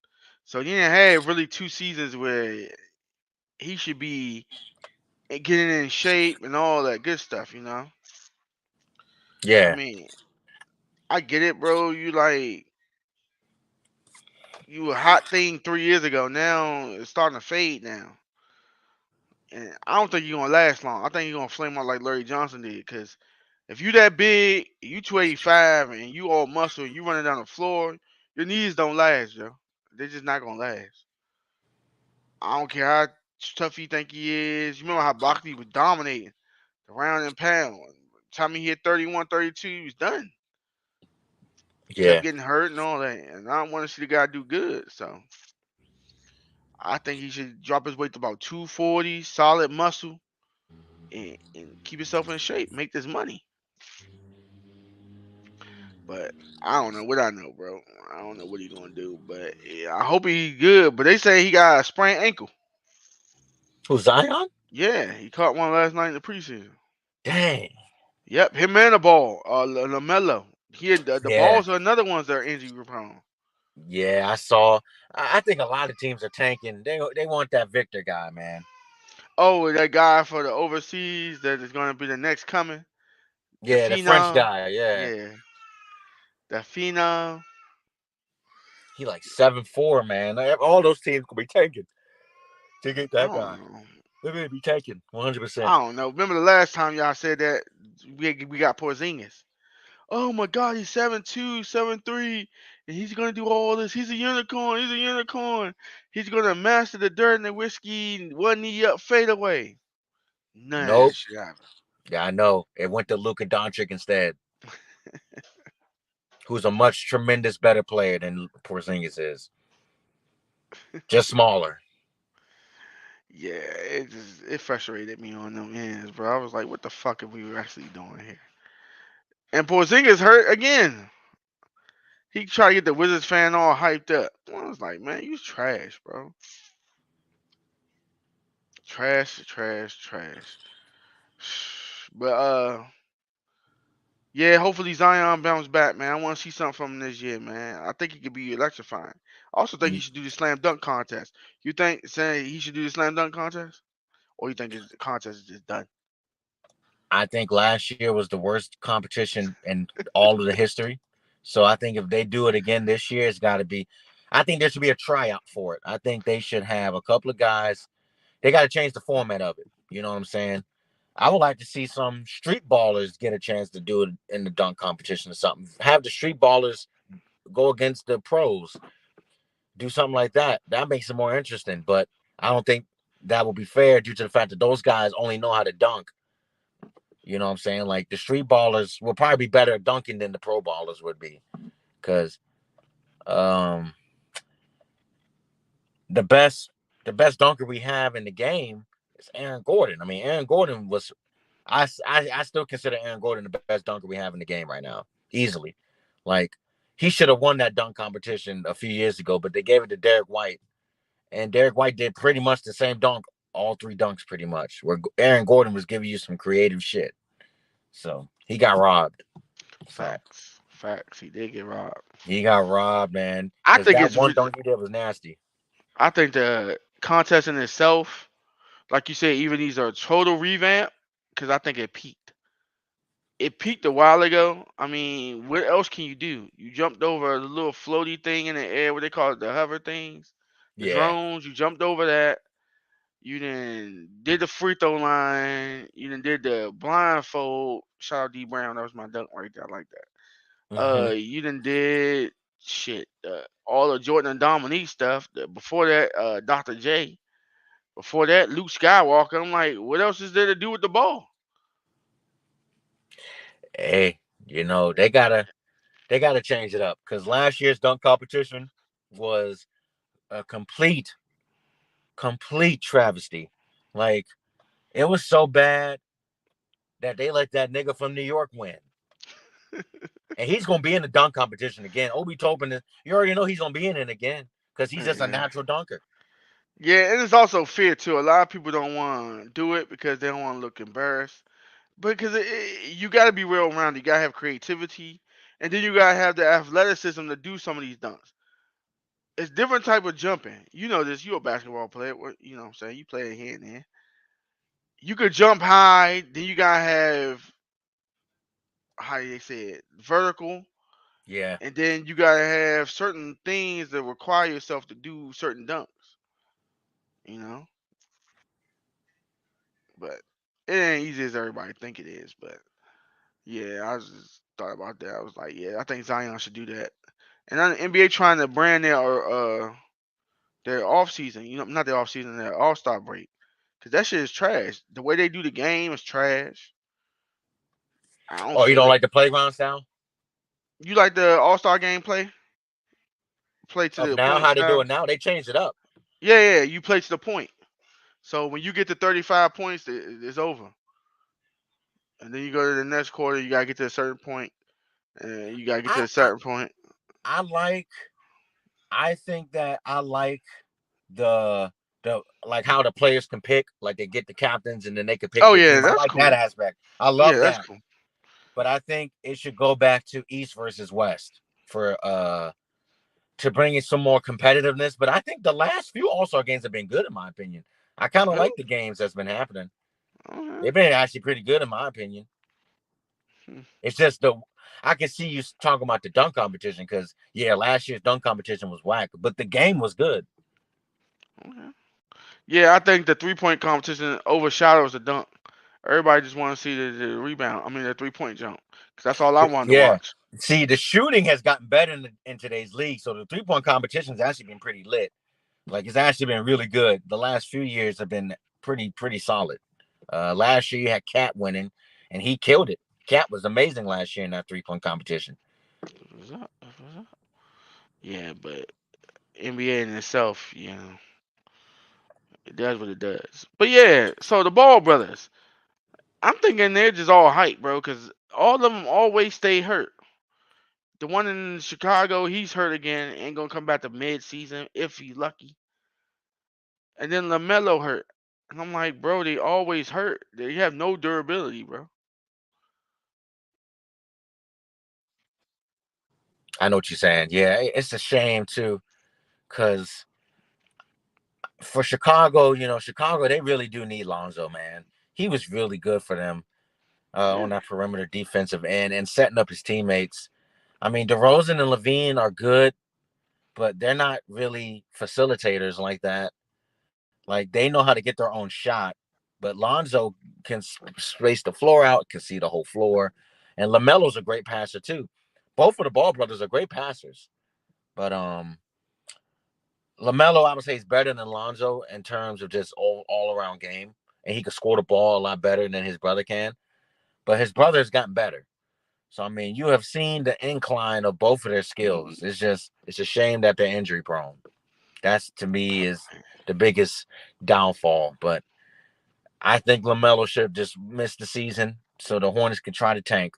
So he didn't have really 2 seasons where he should be getting in shape and all that good stuff. I Yeah, mean, I get it, bro. You a hot thing 3 years ago. Now it's starting to fade now. And I don't think you're gonna last long. I think you're gonna flame out like Larry Johnson did. Cause if you that big, you 285 and you all muscle, and you running down the floor, your knees don't last, yo. They're just not gonna last. I don't care how tough you think he is. You remember how Barkley was dominating the round and pound. Time he hit 31, 32, he was done. Kept yeah, getting hurt and all that. And I don't want to see the guy do good. So I think he should drop his weight to about 240, solid muscle, and keep himself in shape, make this money. But I don't know what I know, bro. I don't know what he gonna do, but yeah, I hope he good. But they say he got a sprained ankle. who Zion? Yeah, he caught one last night in the preseason. Dang. Yep, him and the ball, Lamelo. He had the Yeah, balls are another ones that are injury prone. yeah. I saw. I think a lot of teams are tanking. They want that Victor guy, man. Oh, that guy for the overseas that is gonna be the next coming, the Yeah, the French phenom. guy. Yeah, Yeah, the phenom. he like 7'4", man. All those teams could be tanking to get I that don't guy. know. They're gonna be tanking 100%. I don't know. Remember the last time y'all said that we got Porzingis? Oh my God, he's 7'2", 7'3", and he's gonna do all this. He's a unicorn. He's a unicorn. He's gonna master the dirt and the whiskey. One knee up, fade away. None of that Nope. shit happened. Yeah, I know. It went to Luka Doncic instead, who's a much tremendous better player than Porzingis is. Just smaller. Yeah, it frustrated me on them ends, bro. I was like, what the fuck are we actually doing here? And Porzingis hurt again. He tried to get the Wizards fan all hyped up. I was like, man, you trash, bro. Trash, trash, trash. But yeah, hopefully Zion bounce back, man. I want to see something from him this year, man. I think he could be electrifying. I also think he should do the slam dunk contest. You think saying he should do the slam dunk contest, or you think the contest is just done? I think last year was the worst competition in all of the history. So I think if they do it again this year, it's got to be. I think there should be a tryout for it. I think they should have a couple of guys. They got to change the format of it. You know what I'm saying? I would like to see some street ballers get a chance to do it in the dunk competition or something. Have the street ballers go against the pros. Do something like that. That makes it more interesting. But I don't think that will be fair due to the fact that those guys only know how to dunk. You know what I'm saying? Like the street ballers will probably be better at dunking than the pro ballers would be. Because um, the best the best dunker we have in the game is Aaron Gordon. I mean, Aaron Gordon was I still consider Aaron Gordon the best dunker we have in the game right now, easily. Like he should have won that dunk competition a few years ago, but they gave it to Derek White, and Derek White did pretty much the same dunk, all three dunks pretty much. Where Aaron Gordon was giving you some creative shit, so he got robbed. So Facts, facts. He did get robbed. he got robbed, man, I because think that it's. one dunk he did was nasty. I think the contest in itself, like you said, even needs a total revamp because I think it peaked. It peaked a while ago. I mean, what else can you do? You jumped over the little floaty thing in the air, what they call it, the hover things, the Yeah. drones. You jumped over that. You then did the free throw line. You then did the blindfold. Shout out D Brown, that was my dunk right there. I like that. Mm-hmm. You then did shit. All the Jordan and Dominique stuff. Before that, Dr. J. Before that, Luke Skywalker. I'm like, what else is there to do with the ball? Hey, they gotta change it up because last year's dunk competition was a complete travesty. Like it was so bad that they let that nigga from New York win. And he's gonna be in the dunk competition again. Obi Toppin, you already know he's gonna be in it again because he's just a Yeah. natural dunker. Yeah, and it's also fear too. A lot of people don't want to do it because they don't want to look embarrassed. Because you got to be real rounded. You got to have creativity, and then you got to have the athleticism to do some of these dunks. It's different type of jumping. You know this. You're a basketball player. You know what I'm saying? You play it here and there. You could jump high. Then you got to have, how do they say it, vertical. Yeah. And then you got to have certain things that require yourself to do certain dunks. You know? But it ain't easy as everybody think it is. But yeah, I was just thought about that. I was like, yeah, I think Zion should do that. And then the NBA trying to brand their off season, not their off season, their All Star break, because that shit is trash. The way they do the game is trash. I don't Oh, you feel don't it. like the playground style You like the All Star game play to of the now? point How they do style? it now? They changed it up. Yeah, yeah, you play to the point. So when you get to 35 points, it's over. And then you go to the next quarter, you gotta get to a certain point, and you gotta get to I a I, certain point. I like. I think that I like the like how the players can pick, like they get the captains and then they can pick Oh their yeah, team. I that's like that cool. aspect. I Yeah, love that's that. cool. But I think it should go back to East versus West for to bring in some more competitiveness. But I think the last few All-Star games have been good in my opinion. I kind of Really? like the games that's been happening. Okay. They've been actually pretty good in my opinion. Hmm. It's just the I can see you talking about the dunk competition because yeah, last year's dunk competition was whack, but the game was good. Okay. Yeah, I think the 3 point competition overshadows the dunk. Everybody just want to see the rebound. I mean, the 3 point jump, because that's all I wanted to Yeah. watch. See, the shooting has gotten better in today's league, so the 3 point competition has actually been pretty lit. Like it's actually been really good. The last few years have been pretty solid. Last year you had Cat winning, and he killed it. Cat was amazing last year in that 3 point competition. What's up? What's up? Yeah, but NBA in itself, it does what it does. But yeah, so the Ball brothers, I'm thinking they're just all hype, bro, because all of them always stay hurt. The one in Chicago, he's hurt again, ain't gonna come back to mid-season if he's lucky. And then Lamelo hurt, and I'm like, bro, they always hurt. They have no durability, bro. I know what you're saying. Yeah, it's a shame too, because for Chicago, Chicago they really do need Lonzo, man. He was really good for them Yeah. on that perimeter defensive end and setting up his teammates. I mean, DeRozan and Levine are good, but they're not really facilitators like that. Like they know how to get their own shot, but Lonzo can space the floor out, can see the whole floor, and Lamelo's a great passer too. Both of the Ball brothers are great passers, but Lamelo I would say is better than Lonzo in terms of just all around game, and he can score the ball a lot better than his brother can. But his brother has gotten better. So I mean, you have seen the incline of both of their skills. It's a shame that they're injury prone. That's to me is the biggest downfall. But I think Lamelo should just miss the season so the Hornets can try to tank.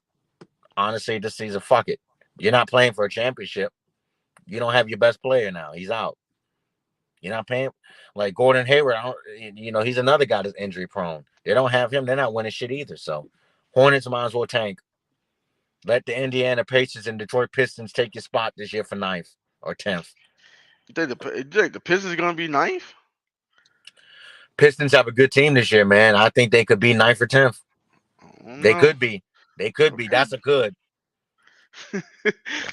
Honestly, this season, fuck it. You're not playing for a championship. You don't have your best player now. He's out. You're not paying like Gordon Hayward. He's another guy that's injury prone. They don't have him. They're not winning shit either. So Hornets might as well tank. Let the Indiana Pacers and Detroit Pistons take your spot this year for ninth or 10th. You think the Pistons gonna be ninth? Pistons have a good team this year, man. I think they could be ninth or 10th. I don't They know. could be. They could be. Okay. That's a good.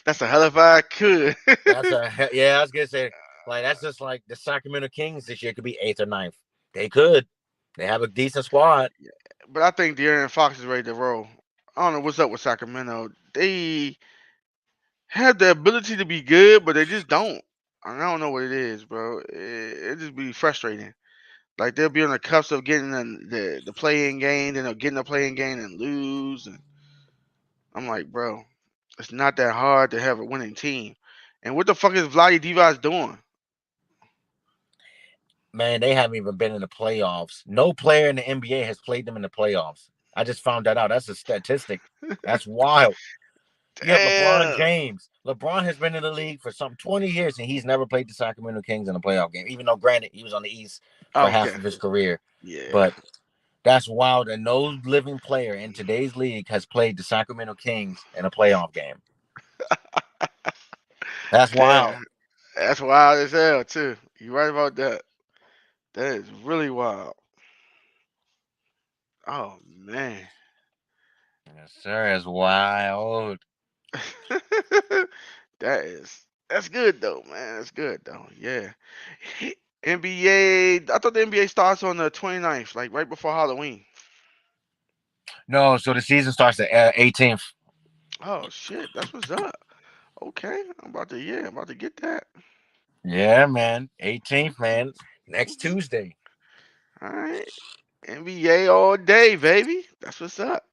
That's a hell of I could. Yeah. I was gonna say like that's just like the Sacramento Kings this year could be eighth or ninth. They could. They have a decent squad. But I think De'Aaron Fox is ready to roll. I don't know what's up with Sacramento. They have the ability to be good, but they just don't. I don't know what it is, bro. It just be frustrating. Like they'll be on the cusp of getting the play-in game, then they'll get in the play-in game and lose. And I'm like, bro, it's not that hard to have a winning team. And what the fuck is Vlade Divac doing? Man, they haven't even been in the playoffs. No player in the NBA has played them in the playoffs. I just found that out. That's a statistic. That's wild. You have LeBron Damn. James. LeBron has been in the league for some 20 years and he's never played the Sacramento Kings in a playoff game, even though, granted, he was on the East for half Okay. of his career. Yeah. But that's wild. And no living player in today's league has played the Sacramento Kings in a playoff game. That's wild. Damn. That's wild as hell too. You right about that. That is really wild. Oh man. Yes, sir. It's wild. That's good though, man. That's good though. Yeah. NBA. I thought the NBA starts on the 29th, like right before Halloween. No, so the season starts at 18th. Oh shit, that's what's up. Okay, I'm about to get that. Yeah, man. 18th, Okay. man. Next Tuesday. All right. NBA all day, baby. That's what's up.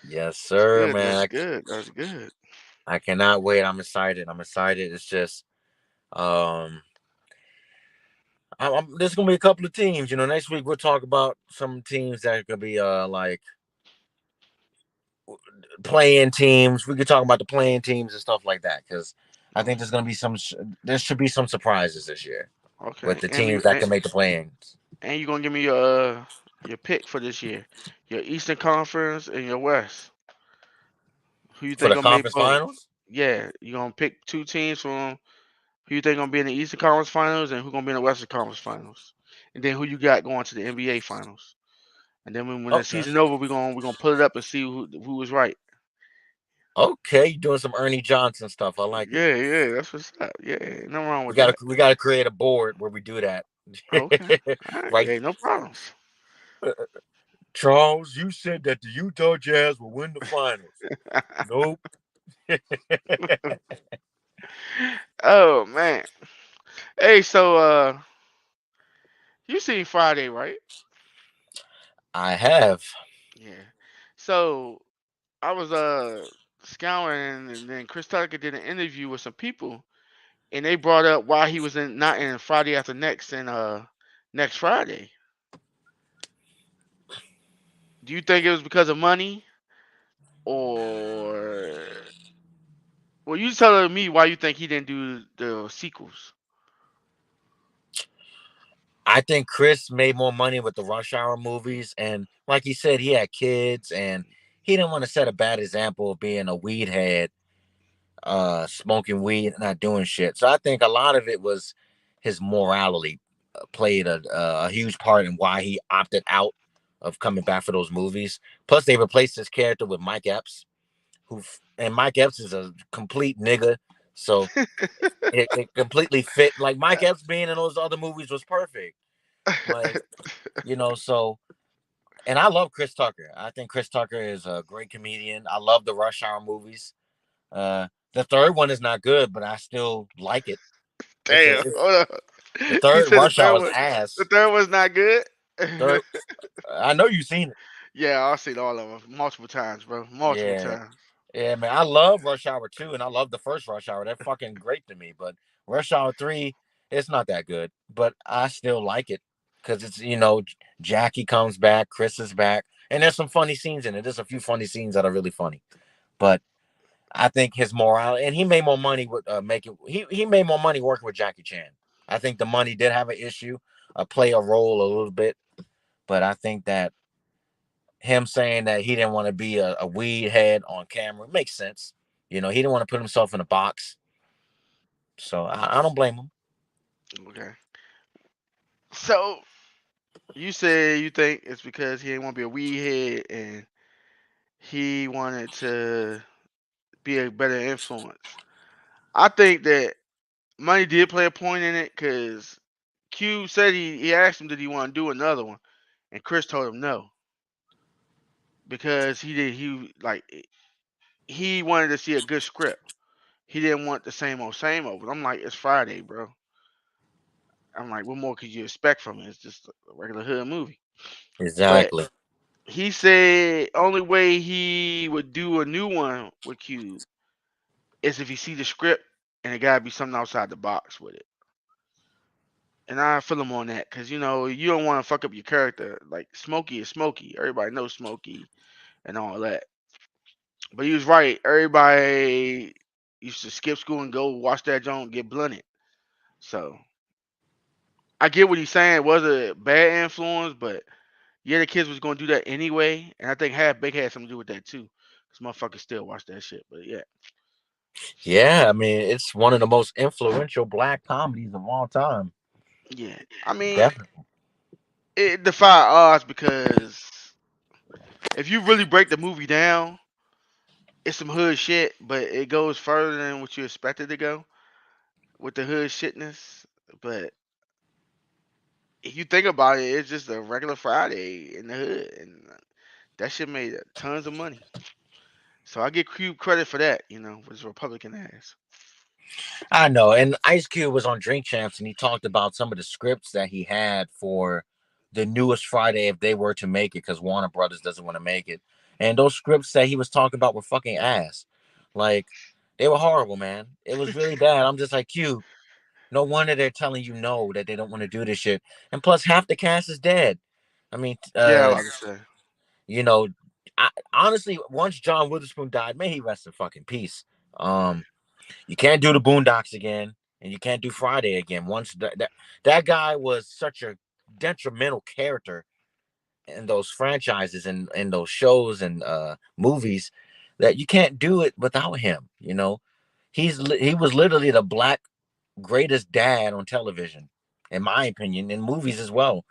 Yes, That's sir, good. man. That's good. That's good. I cannot wait. I'm excited. I'm excited. It's just um there's gonna be a couple of teams. Next week we'll talk about some teams that are gonna be like playing teams. We could talk about the playing teams and stuff like that because I think there's gonna be there should be some surprises this year with Okay. the teams that can make the play-ins And you gonna give me your pick for this year, your Eastern Conference and your West. Who you for think the gonna make conference both? finals. Yeah, you gonna pick two teams from who you think gonna be in the Eastern Conference Finals and who gonna be in the Western Conference Finals, and then who you got going to the NBA Finals. And then when the Okay. season over, we're gonna put it up and see who was right. Okay, you doing some Ernie Johnson stuff. I like it. Yeah, yeah, that's what's up. Yeah, no wrong We with gotta that. we gotta create a board where we do that. Okay, all right, Right. yeah, no problems. Charles, you said that the Utah Jazz will win the finals. Nope. Oh man, hey, so you seen Friday, right? I have. Yeah. So I was scouring, and then Chris Tucker did an interview with some people, and they brought up why he was not in Friday After Next and next Friday. Do you think it was because of money, or well, you telling me why you think he didn't do the sequels? I think Chris made more money with the Rush Hour movies, and like he said, he had kids, and he didn't want to set a bad example of being a weed head, smoking weed, and not doing shit. So I think a lot of it was his morality played a huge part in why he opted out of coming back for those movies. Plus, they replaced his character with Mike Epps, and Mike Epps is a complete nigga, so it completely fit. Like Mike Epps being in those other movies was perfect. Like so. And I love Chris Tucker. I think Chris Tucker is a great comedian. I love the Rush Hour movies. The third one is not good, but I still like it. Damn, hold on. The He third said Rush Hour is the ass. third one's not good. Third, I know you've seen it. Yeah, I've seen all of them multiple times, bro. Multiple Yeah, times. yeah, man. I love Rush Hour 2, and I love the first Rush Hour. They're fucking great to me. But Rush Hour 3, it's not that good. But I still like it because it's Jackie comes back, Chris is back, and there's some funny scenes in it. There's a few funny scenes that are really funny. But I think his morale, and he made more money with making. He made more money working with Jackie Chan. I think the money did have an issue, play a role a little bit, but I think that him saying that he didn't want to be a weed head on camera makes sense. He didn't want to put himself in a box, so I don't blame him. Okay. So you say you think it's because he didn't want to be a weed head and he wanted to be a better influence. I think that money did play a point in it because Q said he asked him did he want to do another one, and Chris told him no because he wanted to see a good script. He didn't want the same old. But I'm like, it's Friday, bro. I'm like, what more could you expect from it? It's just a regular hood movie. But Exactly. he said only way he would do a new one with Cube is if he see the script and it gotta be something outside the box with it. And I feel him on that because you don't want to fuck up your character. Like Smokey is Smokey. Everybody knows Smokey and all that. But he was right. Everybody used to skip school and go watch that joint get blunted. So I get what he's saying. It was a bad influence, but yeah, the kids was gonna do that anyway. And I think Half Baked had something to do with that too. Cause motherfuckers still watch that shit. But yeah, Yeah, I mean, it's one of the most influential black comedies of all time. yeah. I mean, Definitely. it defied odds because if you really break the movie down, it's some hood shit, but it goes further than what you expected to go with the hood shitness. But if you think about it, it's just a regular Friday in the hood, and that shit made tons of money. So I give Cube credit for that, with his Republican ass. I know. And Ice Cube was on Drink Champs and he talked about some of the scripts that he had for the newest Friday if they were to make it because Warner Brothers doesn't want to make it. And those scripts that he was talking about were fucking ass. Like, they were horrible, man. It was really bad. I'm just like, Cube, no wonder they're telling you no, that they don't want to do this shit. And plus, half the cast is dead. I mean, Yeah, I was about to say. you know, honestly, once John Witherspoon died, may he rest in fucking peace. Um, you can't do the Boondocks again, and you can't do Friday again. Once that guy was such a detrimental character in those franchises and in those shows and movies that you can't do it without him. He was literally the black greatest dad on television, in my opinion, in movies as well.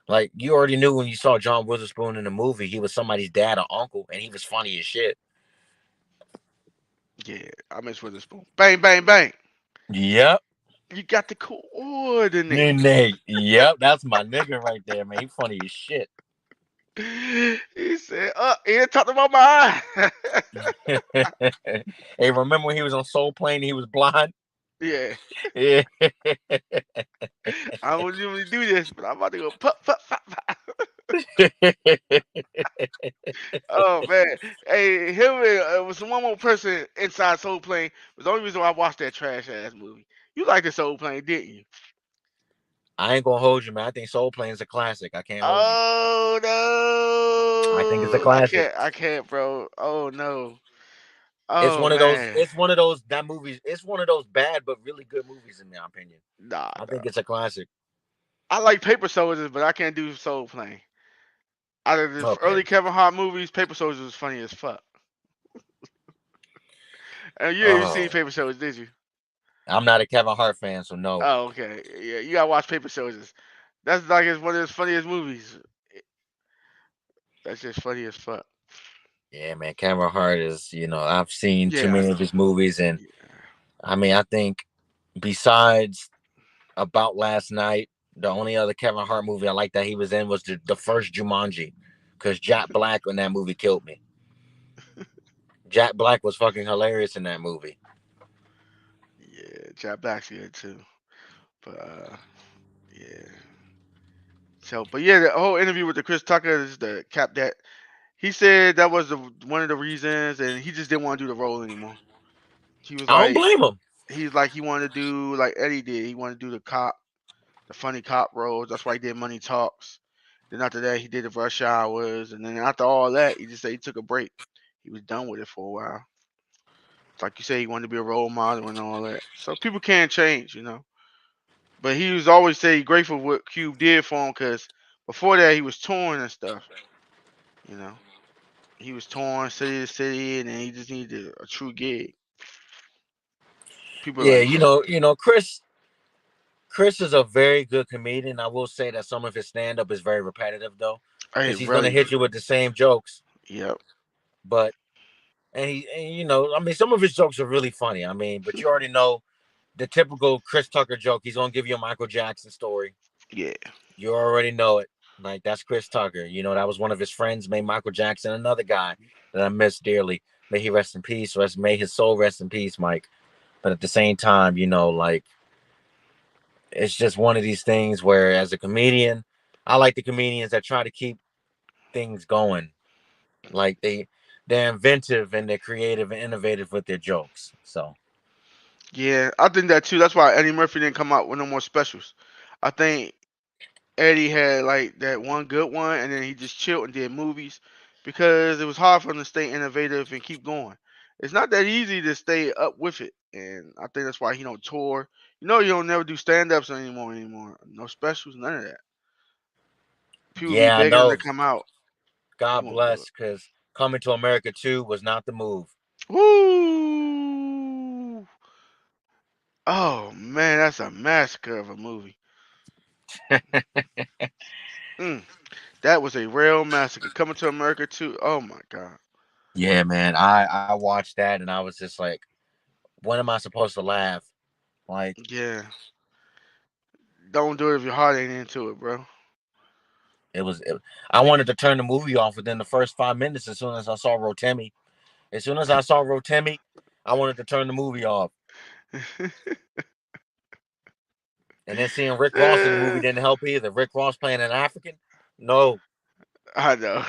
Like you already knew when you saw John Witherspoon in a movie, he was somebody's dad or uncle, and he was funny as shit. Yeah, I miss Witherspoon. Bang, bang, bang. Yep. You got the coordinate. Nate. Yep, that's my nigga right there, man. He funny as shit. He said, he didn't talk about my eye. Hey, remember when he was on Soul Plane and he was blind? Yeah, Yeah. I don't usually do this, but I'm about to go pop, pop, pop, pop. Oh man, hey, him and was one more person inside Soul Plane was the only reason why I watched that trash ass movie. You liked the Soul Plane, didn't you? I ain't gonna hold you, man. I think Soul Plane is a classic. I can't hold you. I think it's a Oh no, classic. I can't, bro. Oh no, It's oh one of those. man, It's one of those that movies. It's one of those bad but really good movies in my opinion. nah, I think nah. it's a classic. I like Paper Soldiers, but I can't do Soul Plane. Out of the Okay. early Kevin Hart movies, Paper Soldiers was funny as fuck. And you ain't seen Oh, Paper Soldiers, did you? I'm not a Kevin Hart fan, so no. Oh, okay. Yeah, you gotta watch Paper Soldiers. That's like it's one of his funniest movies. That's just funny as fuck. Yeah, man. Kevin Hart is. I've seen too Yeah, I many of know. his movies, and Yeah. I mean, I think besides About Last Night, the only other Kevin Hart movie I like that he was in was the first Jumanji, because Jack Black in that movie killed me. Jack Black was fucking hilarious in that movie. Yeah, Jack Black's good too. But yeah. So, but yeah, the whole interview with the Chris Tucker is the cap that he said that was one of the reasons, and he just didn't want to do the role anymore. He was I don't like, blame him. he wanted to do like Eddie did. He wanted to do the cop, the funny cop roles. That's why he did Money Talks. Then after that, he did the Rush Hours, and then after all that, he just said he took a break. He was done with it for a while. Like you say, he wanted to be a role model and all that. So people can change. But he was always say grateful for what Cube did for him because before that he was touring and stuff. You know, he was touring city to city, and then he just needed a true gig. People Yeah, like, Chris is a very good comedian. I will say that some of his stand up is very repetitive though, hey, because he's gonna really? hit you with the same jokes. Yep. But I mean, some of his jokes are really funny. I mean, but you already know the typical Chris Tucker joke. He's gonna give you a Michael Jackson story. Yeah. You already know it. Like that's Chris Tucker. That was one of his friends, made Michael Jackson, another guy that I miss dearly. May he rest in peace. May his soul rest in peace, Mike. But at the same time, like it's just one of these things where, as a comedian, I like the comedians that try to keep things going. Like they're inventive and they're creative and innovative with their jokes. So Yeah, I think that too. That's why Eddie Murphy didn't come out with no more specials. I think Eddie had like that one good one, and then he just chilled and did movies because it was hard for him to stay innovative and keep going. It's not that easy to stay up with it, and I think that's why he don't tour. You don't never do stand ups anymore. No specials, none of that. People be Yeah, I begging him to know. come out. He God won't do bless, it. because Coming to America 2 was not the move. Woo! Oh man, that's a massacre of a movie. Mm, that was a real massacre. Coming to America too. Oh my god. Yeah, man. I watched that and I was just like, when am I supposed to laugh? Like, Yeah. Don't do it if your heart ain't into it, bro. I wanted to turn the movie off within the first 5 minutes as soon as I saw Rotemi. As soon as I saw Rotemi, I wanted to turn the movie off. And then seeing Rick Ross in the movie didn't help either. Rick Ross playing an African? No. I know.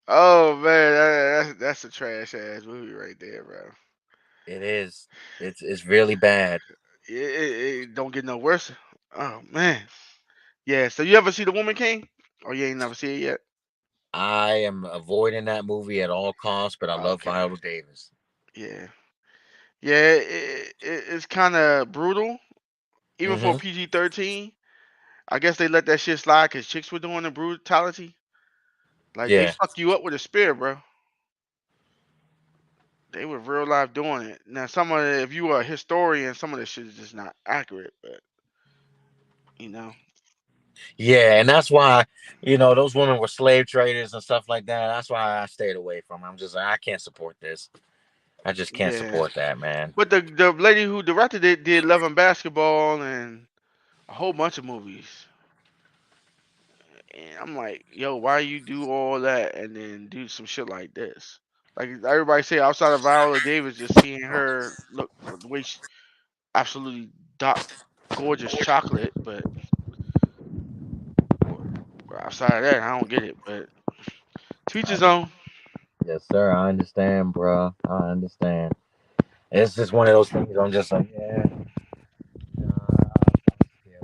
Oh man, that's a trash ass movie right there, bro. It is. It's really bad. It don't get no worse. Oh man. Yeah. So you ever see The Woman King? Or you ain't never see it yet? I am avoiding that movie at all costs, but I love Okay. Viola Davis. Yeah. Yeah. It's kind of brutal, even for Hmm. PG-13. I guess they let that shit slide because chicks were doing the brutality. Like they Yeah. fuck you up with a spear, bro. They were real life doing it. Now, some of it, if you are a historian, some of this shit is just not accurate. But you know, Yeah, and that's why, those women were slave traders and stuff like that. That's why I stayed away from 'em. I'm just like, I can't support this. I just can't yeah. support that, man. But the lady who directed it did Love and Basketball and a whole bunch of movies. And I'm like, yo, why you do all that and then do some shit like this? Like everybody say, outside of Viola Davis, just seeing her look the way she absolutely dark, gorgeous chocolate, but outside of that, I don't get it. But teach I, his own. yes, sir. I understand, bro. I understand. It's just one of those things. I'm just like, yeah. Yeah.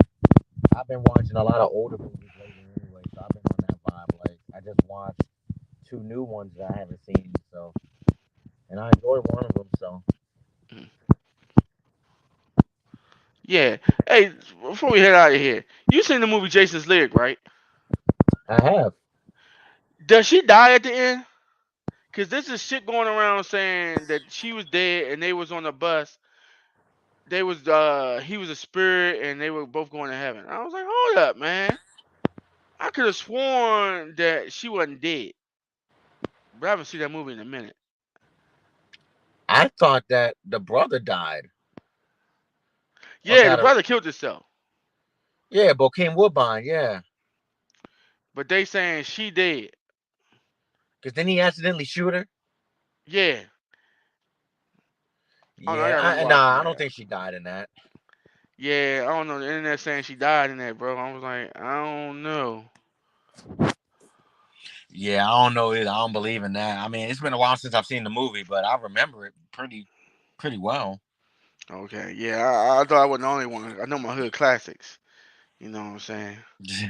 I've been watching a lot of older movies lately, anyway. So I've been on that vibe. Like, I just watched two new ones that I haven't seen. So, and I enjoyed one of them. So, Mm. Yeah. Hey, before we head out of here, you seen the movie Jason's Lyric, right? I have. Does she die at the end? Cause this is shit going around saying that she was dead and they was on the bus. They was he was a spirit and they were both going to heaven. I was like, hold up, man. I could have sworn that she wasn't dead, but I haven't seen that movie in a minute. I thought that the brother died or Yeah, the got a. brother killed himself, Yeah, Bokeem Woodbine. Yeah, but they saying she dead. because then he accidentally shoot her. Yeah. I don't know. I Yeah, gotta rewatch nah, I don't that. think she died in that. Yeah, I don't know. The internet saying she died in that, bro. I was like, I don't know. Yeah, I don't know either. I don't believe in that. I mean, it's been a while since I've seen the movie, but I remember it pretty well. Okay, yeah, I thought I wasn't the only one. I know my hood classics. You know what I'm saying?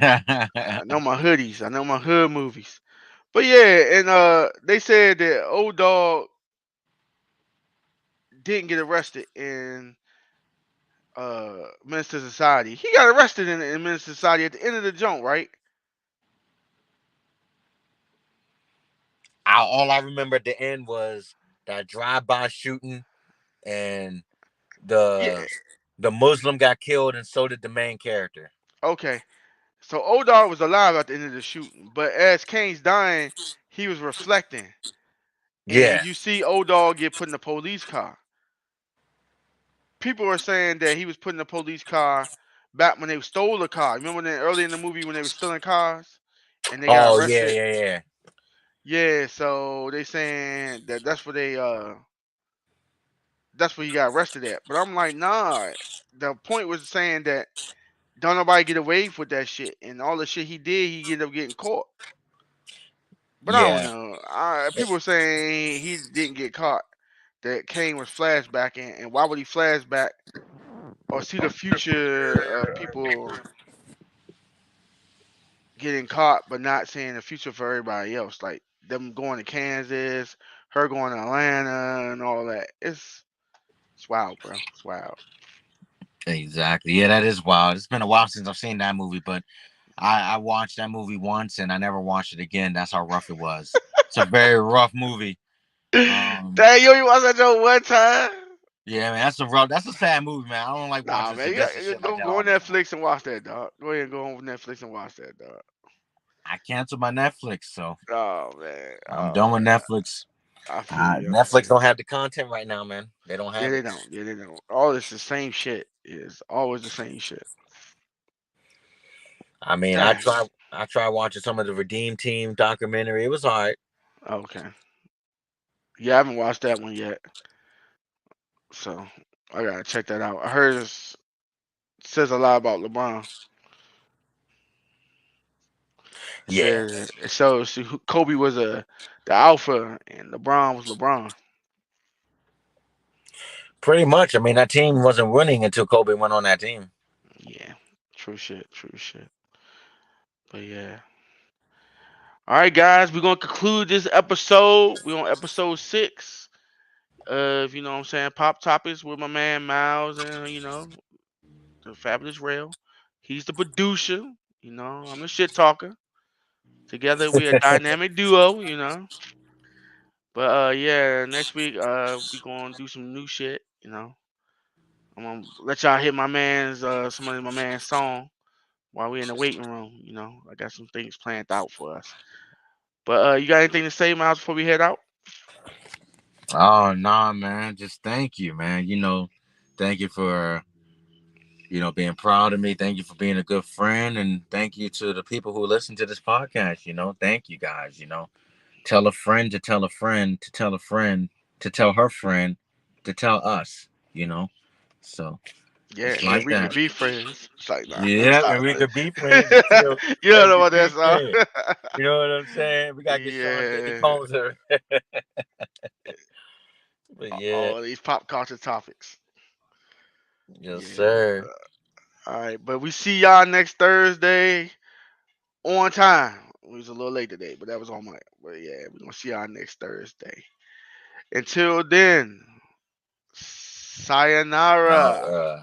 I know my hoodies. I know my hood movies. But yeah, and they said that old dog didn't get arrested in Minister Society. He got arrested in Minister Society at the end of the jump, right? All I remember at the end was that drive-by shooting, and Yeah. the the Muslim got killed, and so did the main character. Okay. So old dog was alive at the end of the shooting, but as Kane's dying, he was reflecting, and Yeah. you see old dog get put in the police car. People are saying that he was put in the police car back when they stole the car. Remember early in the movie when they were stealing cars and they got Oh yeah, arrested? yeah, yeah. Yeah, so they saying that that's where he got arrested at. But I'm like, nah. The point was saying that don't nobody get away with that shit, and all the shit he did, he ended up getting caught. But I don't Yeah. know. People were saying he didn't get caught. that Kane was flashbacking, and why would he flashback or see the future of people getting caught, but not seeing the future for everybody else, like them going to Kansas, her going to Atlanta, and all that. It's wild, bro. It's wild. Exactly. Yeah, that is wild. It's been a while since I've seen that movie, but I watched that movie once and I never watched it again. That's how rough it was. It's a very rough movie. Dang, you only watched that joke one time. Yeah, man, that's a sad movie, man. I don't like Nah, watching man, sadistic you shit like that go all on the time. Netflix and watch that, dog. Go ahead and go on Netflix and watch that, dog. I canceled my Netflix, so Oh man, I'm oh done with man, Netflix. I feel you. I feel Netflix you. don't have the content right now, man. They don't Yeah, have they it. don't. Yeah, they don't. All this the same shit. It's always the same shit. I mean, Dang. I tried watching some of the Redeem Team documentary. It was alright. Okay. Yeah, I haven't watched that one yet, so I gotta check that out. I heard it says a lot about LeBron. It Yeah, says it shows Kobe was the alpha and LeBron was LeBron. pretty much. I mean, that team wasn't winning until Kobe went on that team. Yeah, true shit, true shit. But yeah. All right, guys, we're gonna conclude this episode. We're on episode 6 of you know what I'm saying pop topics with my man Miles and the fabulous Rail. He's the producer. I'm the shit talker. Together we a dynamic duo. But yeah, next week we gonna do some new shit. I'm gonna let y'all hit my man's some of my man's song while we in the waiting room. I got some things planned out for us. But you got anything to say, Miles, before we head out? Oh nah, man. Just thank you, man. Thank you for being proud of me. Thank you for being a good friend, and thank you to the people who listen to this podcast. Thank you guys. Tell a friend to tell a friend to tell a friend to tell her friend to tell us. So Yeah, it's and like we that. could be friends. It's like, nah, let me Yeah, stop. and we could be friends until You don't we know could about be that song. friends. You know what I'm saying? We gotta get Sean Diddy Yeah, Combs. But yeah, all these pop culture topics. yes, Yeah. sir. All right, but we see y'all next Thursday on time. We was a little late today, but that was on my. But yeah, we're gonna see y'all next Thursday. Until then, sayonara. Uh,